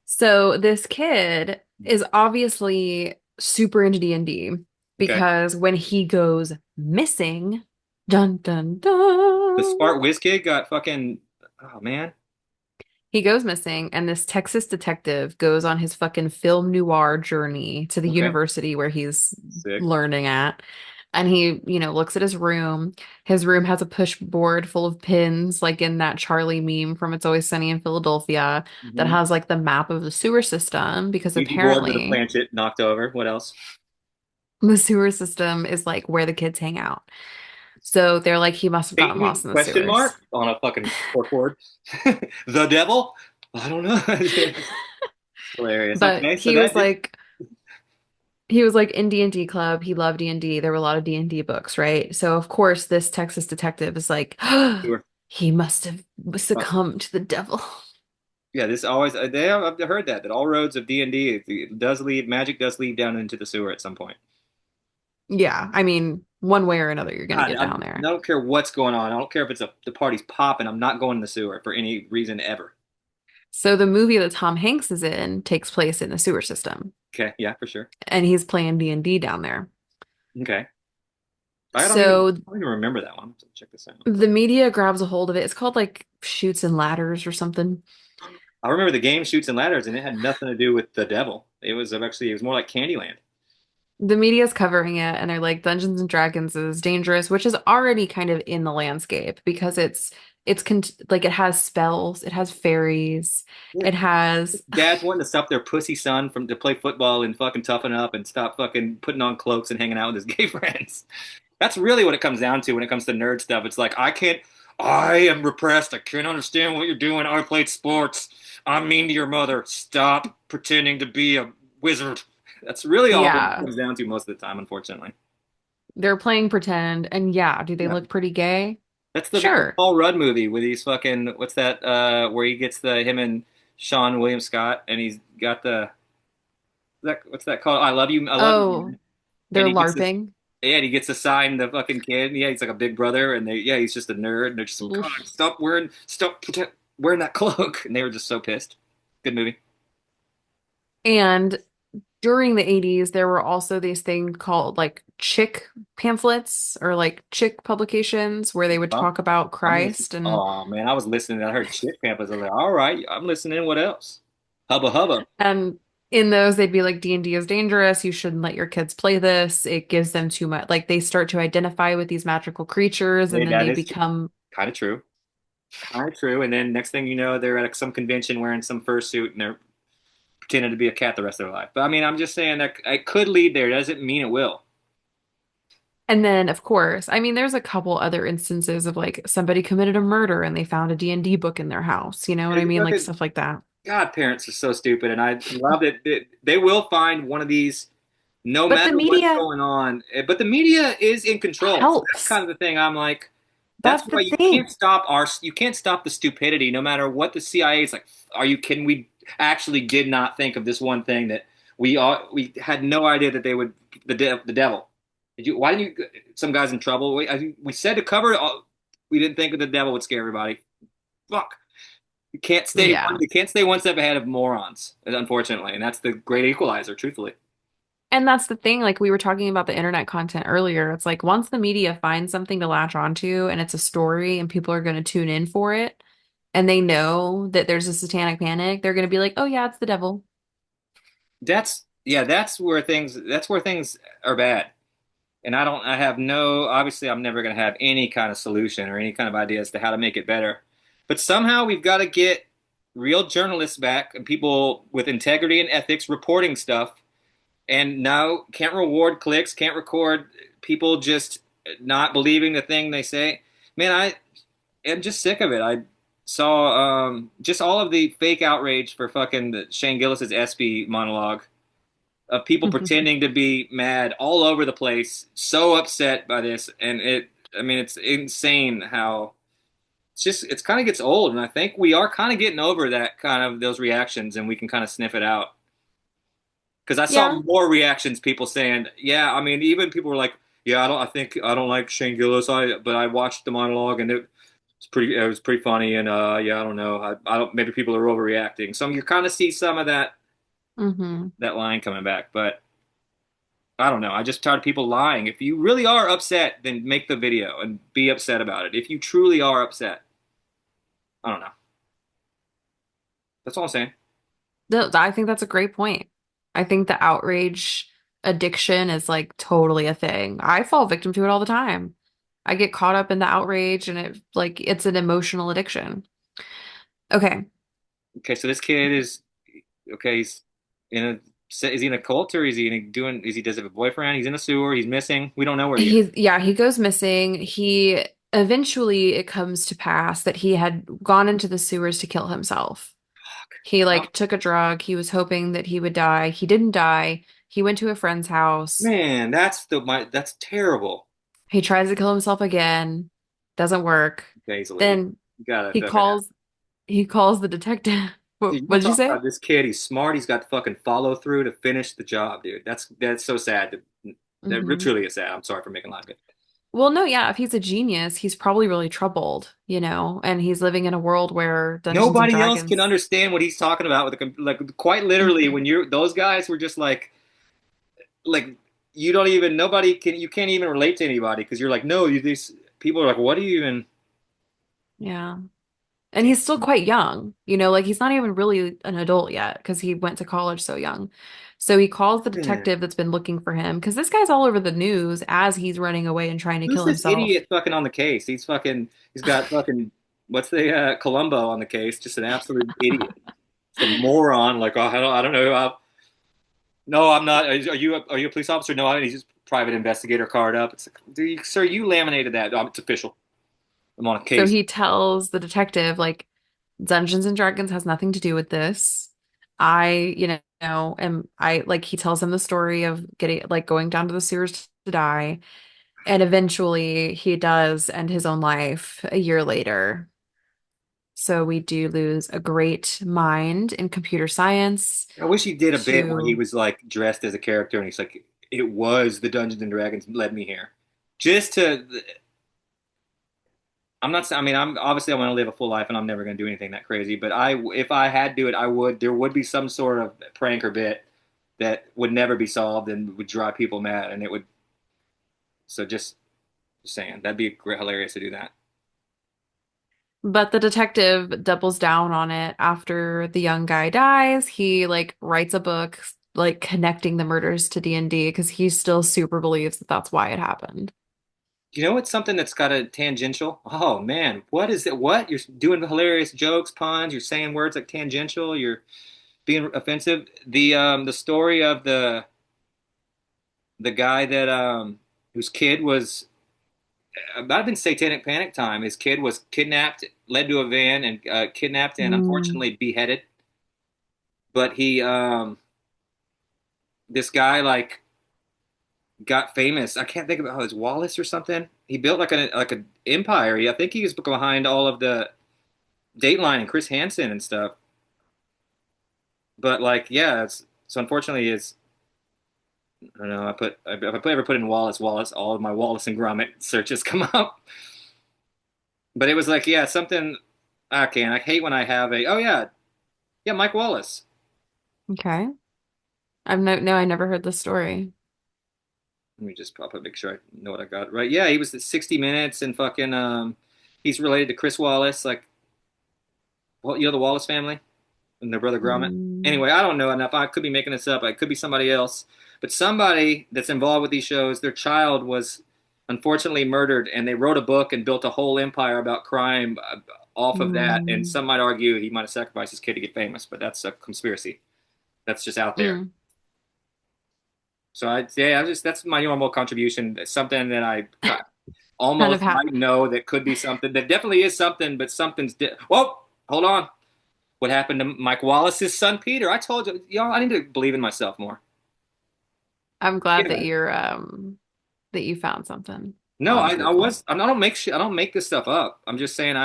So this kid is obviously super into D&D
Okay.
because when he goes missing, dun dun
The
dun,
smart whiz kid got fucking oh man.
he goes missing, and this Texas detective goes on his fucking film noir journey to the
Okay.
university where he's
Sick.
learning at. And he, looks at his room. His room has a push board full of pins, like in that Charlie meme from It's Always Sunny in Philadelphia, that
Mm-hmm.
has like the map of the sewer system because
Ouija board with a
apparently
planchet knocked over. What else?
the sewer system is like where the kids hang out. So they're like, he must have gotten
Satan
lost in the
question
sewers.
mark on a fucking corkboard. The devil? I don't know. It's hilarious.
But
Okay, so that did
he was like in D&D club. He loved D&D. There were a lot of D&D books, right? So of course this Texas detective is like, he must have succumbed to the devil.
yeah, this always I've heard that all roads of D&D it does lead magic does lead down into the sewer at some point.
Yeah, I mean, one way or another, you're gonna
God,
get down there.
I don't care what's going on. I don't care if the party's popping. I'm not going in the sewer for any reason ever.
So the movie that Tom Hanks is in takes place in the sewer system,
Okay, yeah, for sure.
and he's playing D&D down there.
Okay,
So
I don't even remember that one. I'm gonna check this out.
the media grabs a hold of it. It's called like Shoots and Ladders or something.
I remember the game Shoots and Ladders, and it had nothing to do with the devil. It was more like Candyland.
The media's covering it, and they're like, Dungeons and Dragons is dangerous, which is already kind of in the landscape because like it has spells, it has fairies,
Yeah.
it has
Dads wanting to stop their pussy son from to play football and fucking toughen up and stop fucking putting on cloaks and hanging out with his gay friends. That's really what it comes down to when it comes to nerd stuff. It's like I am repressed. I can't understand what you're doing. I played sports. I'm mean to your mother. Stop pretending to be a wizard. That's really all it
yeah,
comes down to most of the time, unfortunately.
they're playing pretend, and yeah, do they
Yeah.
look pretty gay?
That's the
Sure.
Paul Rudd movie with these fucking what's that where he gets the him and Sean William Scott and he's got the that what's that called? I love
Oh,
you. And
they're LARPing.
yeah, and he gets to sign the fucking kid. Yeah, he's like a big brother, and he's just a nerd. And they're just like, God,
Oof.
wearing that cloak. And they were just so pissed. Good movie.
And during the 80s, there were also these things called like chick pamphlets or like chick publications where they would
Huh?
talk about
I'm listening.
Christ. And
Oh man, I was listening. I heard Chick Campus. I was like, all right, I'm listening. What else? Hubba hubba.
and in those, they'd be like, D&D is dangerous. You shouldn't let your kids play this. It gives them too much. Like they start to identify with these magical creatures
Hey,
and then
that
they
is
become,
kind of true. Kind of true. And then next thing you know, they're at some convention wearing some fursuit and they're pretending to be a cat the rest of their life. But I mean, I'm just saying that it could lead there. Doesn't mean it will.
and then of course, I mean, there's a couple other instances of like somebody committed a murder and they found a D&D book in their house. You know what I
It's
mean? Like
fucking
stuff like that.
God, parents are so stupid, and I love that they will find one of these no
But the
matter what's
media
going on. But the media is in control. So that's
helps.
kind of the thing. I'm like, that's
That's the
why
thing.
you can't stop the stupidity, no matter what the CIA is like. Are you kidding? We actually did not think of this one thing that we had no idea that they would the devil. Did you? Why didn't you? Some guys in trouble. We said to cover it. We didn't think that the devil would scare everybody. Fuck.
Yeah.
You can't stay one step ahead of morons, unfortunately, and that's the great equalizer, truthfully.
And that's the thing, like we were talking about the internet content earlier. It's like once the media finds something to latch onto and it's a story and people are going to tune in for it and they know that there's a satanic panic, they're going to be like, "Oh yeah, it's the devil."
That's where things are bad. And I have no obviously I'm never going to have any kind of solution or any kind of idea as to how to make it better. But somehow we've got to get real journalists back and people with integrity and ethics reporting stuff. And now can't reward clicks, can't record people just not believing the thing they say. Man, I am just sick of it. I saw just all of the fake outrage for fucking Shane Gillis's ESPY monologue of people pretending to be mad all over the place, so upset by this, and I mean, it's insane how it's kind of gets old, and I think we are kind of getting over that kind of those reactions, and we can kind of sniff it out. Because I saw
Yeah.
more reactions, people saying, "Yeah, I mean, even people were like, yeah, I don't like Shane Gillis, but I watched the monologue and it was pretty funny, and yeah, I don't know, I don't, maybe people are overreacting." So you kind of see some of
Hmm.
that line coming back, but I don't know. I just tired of people lying. If you really are upset, then make the video and be upset about it. If you truly are upset, I don't know. That's all I'm saying.
I think that's a great point. I think the outrage addiction is like totally a thing. I fall victim to it all the time. I get caught up in the outrage and it's an emotional addiction. Okay.
Okay, so this kid is okay. He's in a Is he in a cult or is he doing? Is he does he have a boyfriend? He's in a sewer. He's missing. We don't know where he is.
He goes missing. He eventually it comes to pass that he had gone into the sewers to kill himself. He
Oh,
like took a drug. He was hoping that he would die. He didn't die. He went to a friend's house.
man, that's terrible.
He tries to kill himself again. Doesn't work.
Basil,
Then
you gotta
he
fucking.
calls the detective.
Dude, you
What
want
did
to
you
talk
say?
about this kid? He's smart. He's got fucking follow through to finish the job, dude. That's so sad. That
Hmm.
truly is sad. I'm sorry for making light of it.
Well, no, yeah, if he's a genius, he's probably really troubled, and he's living in a world where Dungeons and
Nobody else can
Dragons.
understand what he's talking about with like quite literally
Mhm.
when you're those guys were just like you don't even nobody can you can't even relate to anybody because you're like no you these people are like what do you even
Yeah. And he's still quite young, like he's not even really an adult yet because he went to college so young. So he calls the
man,
detective that's been looking for him because this guy's all over the news as he's running away and trying to
who's
kill
this
himself.
idiot fucking on the case? He's got fucking what's the Columbo on the case? Just an absolute idiot, just a moron. Like oh I don't know. No, I'm not. Are you a police officer? No, he's just private investigator card up. It's like, dude, sir, you laminated that. It's official. I'm on a
So
case.
he tells the detective, like, Dungeons and Dragons has nothing to do with this. He tells him the story of getting, like, going down to the sewers to die. And eventually he does end his own life a year later. So we do lose a great mind in computer science
I wish he did a bit where he
to,
was like dressed as a character and he's like, it was the Dungeons and Dragons led me here. Just to, I'm not, I mean, I'm obviously I want to live a full life and I'm never going to do anything that crazy, but if I had to do it, there would be some sort of prank or bit that would never be solved and would drive people mad. And it would, so just saying, that'd be great, hilarious to do that.
but the detective doubles down on it after the young guy dies. He like writes a book like connecting the murders to D&D because he still super believes that that's why it happened.
You know what's something that's got a tangential? Oh man, what is it? What? You're doing hilarious jokes, puns, you're saying words like tangential, you're being offensive. The story of the guy that whose kid was might have been satanic panic time. His kid was kidnapped, led to a van and kidnapped and
Mm,
unfortunately beheaded. But he this guy like got famous. I can't think of how it's Wallace or something. He built like a empire. I think he was behind all of the Dateline and Chris Hansen and stuff. But like, yeah, it's so unfortunately is I don't know. If I ever put in Wallace, all of my Wallace and Gromit searches come up. But it was like, yeah, something. Okay, and I hate when I have a. Oh yeah, Mike Wallace.
okay. I never heard this story.
Let me just pop up, make sure I know what I got right. Yeah, he was at 60 Minutes and fucking. He's related to Chris Wallace, like, well, the Wallace family. And their brother Gromit.
Mm,
Anyway, I don't know enough. I could be making this up. It could be somebody else. But somebody that's involved with these shows, their child was unfortunately murdered, and they wrote a book and built a whole empire about crime off of that. And
mm,
some might argue he might have sacrificed his kid to get famous, but that's a conspiracy. That's just out there.
mm.
So I just that's my normal contribution. It's something that I
Kind of
almost
ha
might know that could be something. That definitely is something, but Whoa, hold on. What happened to Mike Wallace's son Peter? I told you, y'all, I need to believe in myself more.
I'm glad that
Yeah.
you found something
No,
on
I
Google.
was I don't make shit. I don't make this stuff up. I'm just saying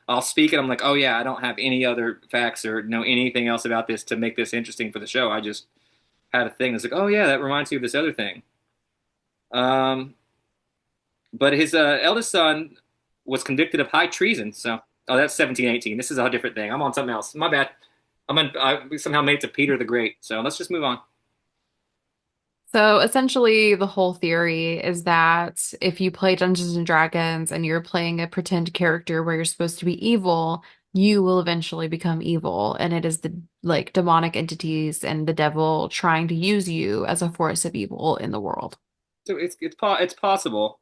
I'll speak it. I'm like, oh yeah, I don't have any other facts or know anything else about this to make this interesting for the show. I just had a thing that's like, oh yeah, that reminds me of this other thing. Um, but his eldest son was convicted of high treason. So, oh, that's 1718. This is a different thing. I'm on something else. My bad. I somehow made it to Peter the Great. So let's just move on.
So essentially, the whole theory is that if you play Dungeons and Dragons and you're playing a pretend character where you're supposed to be evil, you will eventually become evil. And it is the like demonic entities and the devil trying to use you as a force of evil in the world.
So it's possible.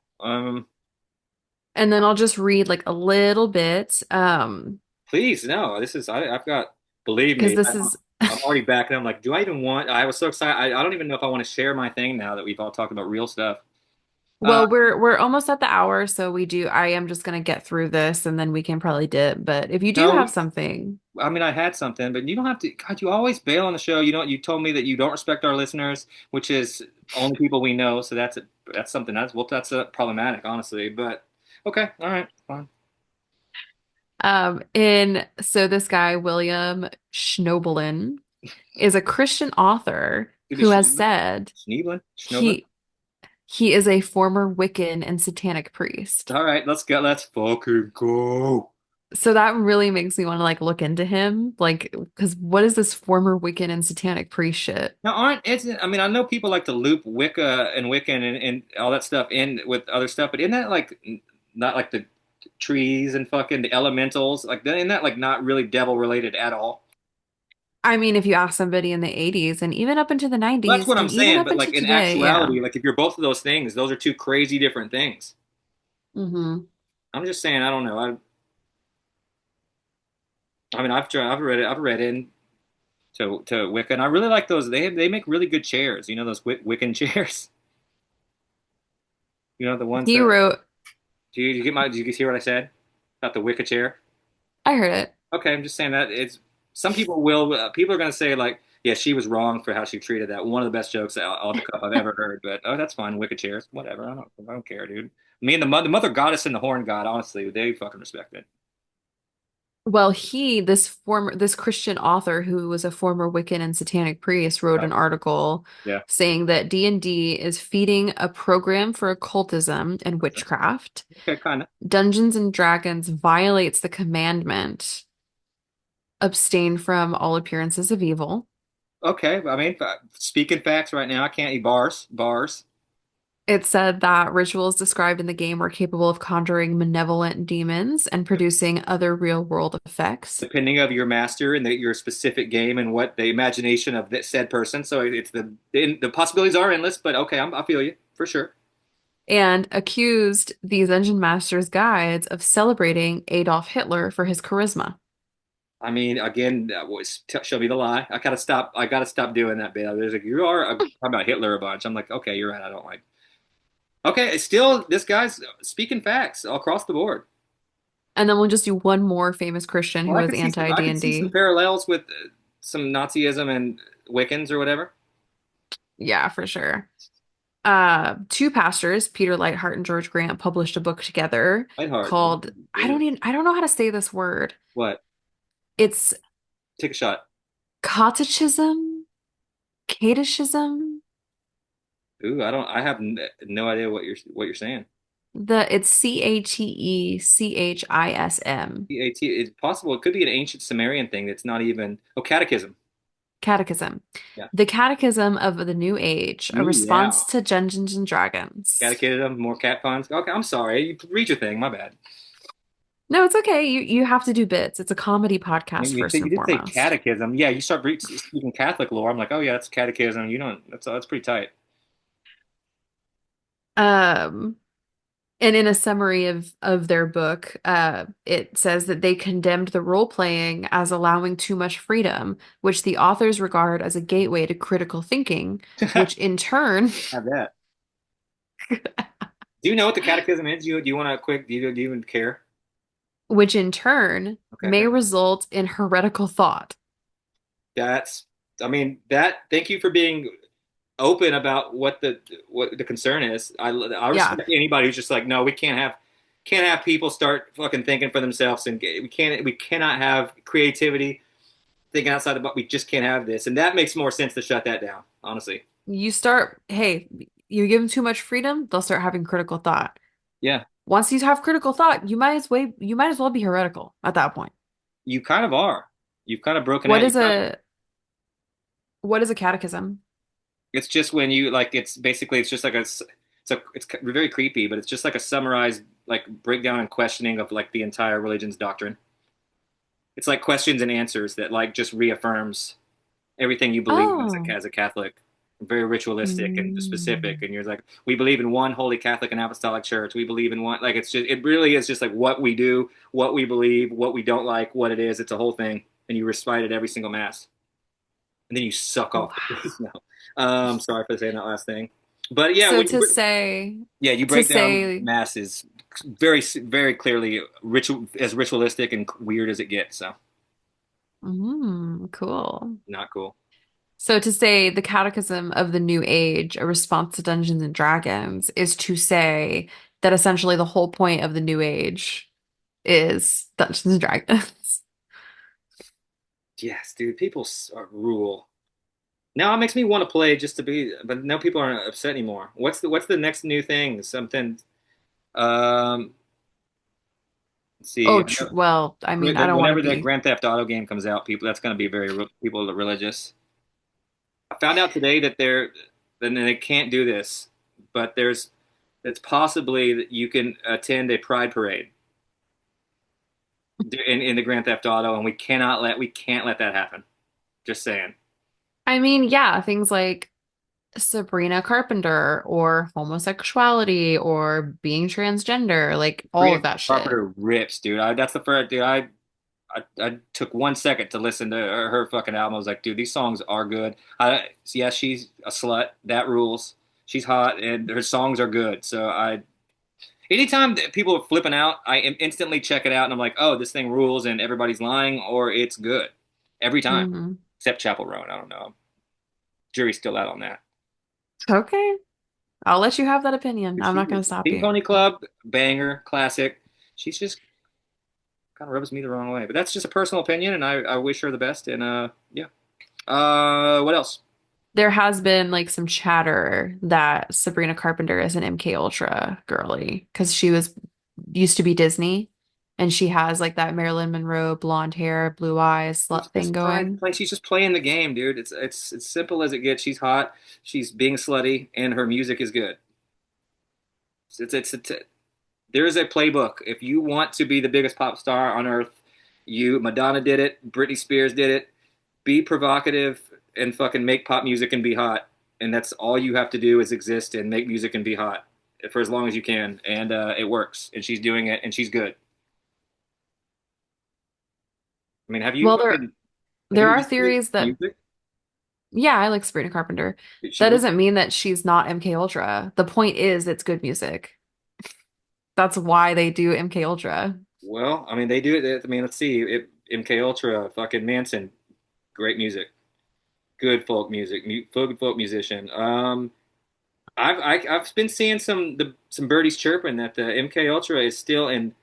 And then I'll just read like a little bit,
Please, no. This is I've got. Believe
because
me,
this is
I'm already backing. I'm like, do I even want? I was so excited. I don't even know if I want to share my thing now that we've all talked about real stuff. Uh,
Well, we're almost at the hour, so I am just gonna get through this and then we can probably dip. But if you do
no,
have something,
I mean, I had something, but you don't have to. God, you always bail on the show. You don't. You told me that you don't respect our listeners, which is only people we know. So that's something that's problematic, honestly. But okay, all right, fine.
in so this guy, William Schnoebelen, is a Christian author
Could be
who has
Schneeblen,
said
Schnoeblen.
he he is a former Wiccan and satanic priest.
All right, let's go. Let's fucking go.
So that really makes me want to like look into him, like, because what is this former Wiccan and satanic priest shit?
Now, aren't it's? I mean, I know people like to loop Wicca and Wiccan and all that stuff in with other stuff, but isn't that like not like the trees and fucking the elementals? Like, isn't that like not really devil related at all?
I mean, if you ask somebody in the 80s and even up into the
Well, that's
90s
what I'm
and even
saying.
up
But
into
like in
today, yeah.
actuality, like if you're both of those things, those are two crazy different things.
Hmm.
I'm just saying. I don't know. I mean, I've tried. I've read into Wicca, and I really like those. They make really good chairs. You know those Wiccan chairs. You know the ones
He
that.
wrote,
Did you hear what I said about the Wicca chair?
I heard it.
Okay, I'm just saying that it's some people will people are going to say like, yeah, she was wrong for how she treated that. One of the best jokes off the cuff I've ever heard. But oh, that's fine. Wicked chairs, whatever. I don't care, dude. Me and the mother goddess and the horn god, honestly, they fucking respect it.
Well, this Christian author who was a former Wiccan and satanic priest wrote
Oh,
an article
yeah.
saying that D&D is feeding a program for occultism and witchcraft.
Okay, kind of.
Dungeons and Dragons violates the commandment, abstain from all appearances of evil.
Okay, I mean, speaking facts right now, I can't eat bars.
It said that rituals described in the game were capable of conjuring malevolent demons and producing other real-world effects.
Depending of your master and your specific game and what the imagination of that said person. So it's the possibilities are endless. But okay, I feel you for sure.
And accused these Dungeon Master's guides of celebrating Adolf Hitler for his charisma.
I mean, again, that was show me the lie. I gotta stop. I gotta stop doing that bit. There's like you are talking about Hitler a bunch. I'm like, okay, you're right. I don't like. Okay, it's still this guy's speaking facts all across the board.
And then we'll just do one more famous Christian who
Well,
was
I could see some
anti-D&D.
parallels with some Nazism and Wiccans or whatever.
Yeah, for sure. Two pastors, Peter Lightheart and George Grant, published a book together
Lightheart.
called I don't know how to say this word.
What?
It's
Take a shot.
catechism, catechism.
Ooh, I don't. I have no idea what you're saying.
It's CATECHISM.
PAT. It's possible. It could be an ancient Sumerian thing that's not even. Oh, catechism.
Catechism.
Yeah.
The Catechism of the New Age, a
Ooh, yeah.
response to Dungeons and Dragons.
Catechism. More cat puns. Okay, I'm sorry. You read your thing. My bad.
No, it's okay. You have to do bits. It's a comedy podcast
You
first
said you
and
did say
foremost.
catechism. Yeah, you start speaking Catholic lore. I'm like, oh yeah, that's catechism. You don't. That's pretty tight.
Um, and in a summary of their book, it says that they condemned the role playing as allowing too much freedom, which the authors regard as a gateway to critical thinking, which in turn,
Have that. Do you know what the catechism is? Do you want to quick? Do you even care?
which in turn
Okay,
may result in heretical thought.
that's. I mean that. Thank you for being open about what the concern is. I
Yeah.
respect anybody who's just like, no, we can't have people start fucking thinking for themselves, and we cannot have creativity thinking outside the box. We just can't have this, and that makes more sense to shut that down. Honestly,
Hey, you give them too much freedom, they'll start having critical thought.
yeah,
Once you have critical thought, you might as well be heretical at that point.
you kind of are. You've kind of broken
What
out.
is a what is a catechism?
It's just when you like. It's basically it's just like it's very creepy, but it's just like a summarized like breakdown and questioning of like the entire religion's doctrine. It's like questions and answers that like just reaffirms everything you believe
Oh.
as a Catholic. Very ritualistic and specific,
Mm.
and you're like, we believe in one holy Catholic and Apostolic Church. We believe in one, like it's just, it really is just like what we do, what we believe, what we don't like, what it is. It's a whole thing, and you recite it every single mass. and then you suck off the
Wow.
face. No, sorry for saying that last thing, but yeah,
So
when
to
you,
say,
yeah, you
to
break down
say,
masses very, very clearly ritualistic and weird as it gets. So
cool.
not cool.
So to say the Catechism of the New Age, a response to Dungeons and Dragons, is to say that essentially the whole point of the New Age is Dungeons and Dragons.
Yes, dude, people rule. Now it makes me want to play just to be, but no people aren't upset anymore. What's the next new thing? Something. Um, let's see.
Oh, tr well, I mean, I don't want to
Whenever that
be.
Grand Theft Auto game comes out, people that's going to be people are religious. I found out today that then they can't do this, but it's possibly that you can attend a pride parade in the Grand Theft Auto, and we can't let that happen. Just saying.
I mean, yeah, things like Sabrina Carpenter or homosexuality or being transgender, like all of
Sabrina
that shit.
Carpenter rips, dude. That's the first dude. I took 1 second to listen to her fucking album. I was like, dude, these songs are good. Yes, she's a slut. That rules. She's hot, and her songs are good. So anytime that people are flipping out, I instantly check it out, and I'm like, oh, this thing rules, and everybody's lying, or it's good every time,
Hmm.
except Chapel Roan. I don't know. Jury's still out on that.
Okay, I'll let you have that opinion. I'm not going to stop
Pink
you.
Pony Club, banger, classic. She's just kind of rubs me the wrong way, but that's just a personal opinion, and I wish her the best. And yeah. What else?
There has been like some chatter that Sabrina Carpenter is an MK Ultra girly because she was used to be Disney and she has like that Marilyn Monroe blonde hair, blue eyes,
She's
slut thing
just trying to
going.
play. She's just playing the game, dude. It's simple as it gets. She's hot. She's being slutty, and her music is good. It's there is a playbook. If you want to be the biggest pop star on earth, Madonna did it. Britney Spears did it. Be provocative and fucking make pop music and be hot. And that's all you have to do is exist and make music and be hot for as long as you can. And it works. And she's doing it, and she's good. I mean,
Well, there
have you
are
listened to
theories that
music?
yeah, I like Sabrina Carpenter.
She
That
was
doesn't mean that she's not MK Ultra. The point is it's good music. That's why they do MK Ultra.
well. I mean, they do it. I mean, let's see. MK Ultra, fucking Manson, great music, good folk music, folk musician. I've been seeing some birdies chirping that the MK Ultra is still in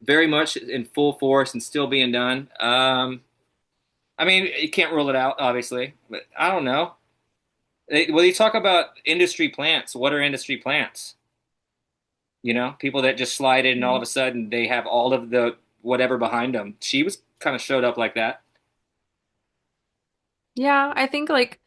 very much in full force and still being done. I mean, you can't rule it out, obviously, but I don't know. Well, you talk about industry plants. What are industry plants? People that just slide in and all of a sudden they have all of the whatever behind them. She was kind of showed up like that.
Yeah, I think like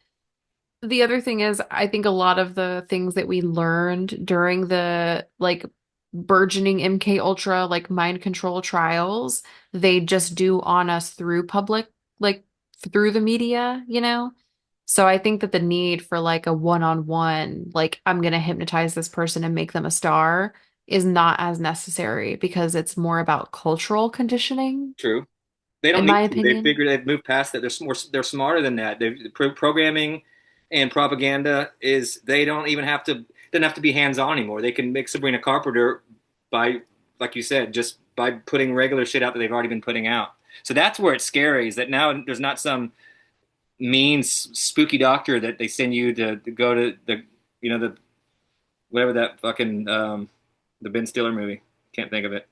the other thing is, I think a lot of the things that we learned during the like burgeoning MK Ultra like mind control trials, they just do on us through public, like through the media, you know? So I think that the need for like a one-on-one, like I'm gonna hypnotize this person and make them a star is not as necessary because it's more about cultural conditioning,
True. They don't
in
need
my
to. They
opinion.
figured they've moved past that. They're smarter than that. Programming and propaganda is they don't even have to doesn't have to be hands on anymore. They can make Sabrina Carpenter by, like you said, just by putting regular shit out that they've already been putting out. So that's where it's scary. Is that now there's not some mean spooky doctor that they send you to go to the whatever that fucking the Ben Stiller movie. Can't think of it.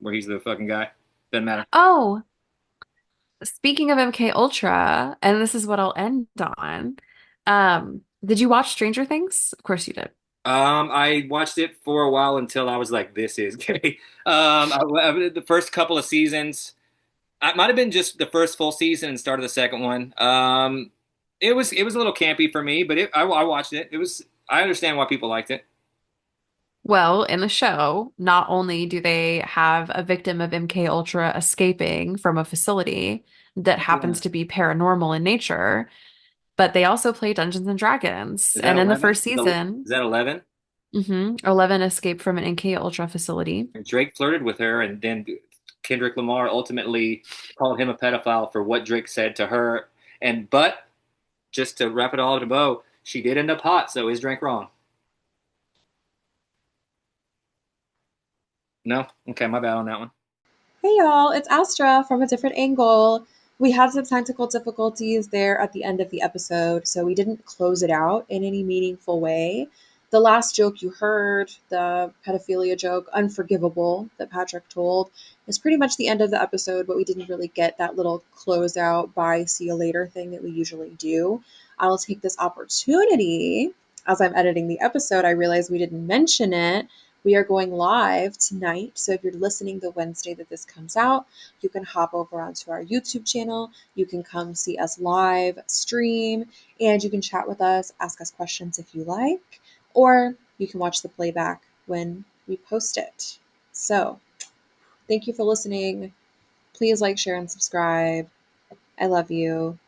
Where he's the fucking guy. Doesn't matter.
Oh, speaking of MK Ultra, and this is what I'll end on. Did you watch Stranger Things? Of course you did.
I watched it for a while until I was like, "This is gay." The first couple of seasons, it might have been just the first full season and started the second one. It was a little campy for me, but I watched it. I understand why people liked it.
Well, in the show, not only do they have a victim of MK Ultra escaping from a facility that happens
Yeah.
to be paranormal in nature, but they also play Dungeons and Dragons.
Is that
And in the
11?
first season,
Is that 11?
11 escaped from an MK Ultra facility.
And Drake flirted with her, and then Kendrick Lamar ultimately called him a pedophile for what Drake said to her. And but just to wrap it all in a bow, she did end up hot, so is drank wrong. No? Okay, my bad on that one.
Hey y'all, it's Astra from a different angle. We had some technical difficulties there at the end of the episode, so we didn't close it out in any meaningful way. The last joke you heard, the pedophilia joke, Unforgivable, that Patrick told, is pretty much the end of the episode, but we didn't really get that little closeout, bye, see you later thing that we usually do. I'll take this opportunity. As I'm editing the episode, I realized we didn't mention it. We are going live tonight. So if you're listening the Wednesday that this comes out, you can hop over onto our YouTube channel. You can come see us live stream and you can chat with us, ask us questions if you like, or you can watch the playback when we post it. So thank you for listening. Please like, share, and subscribe. I love you.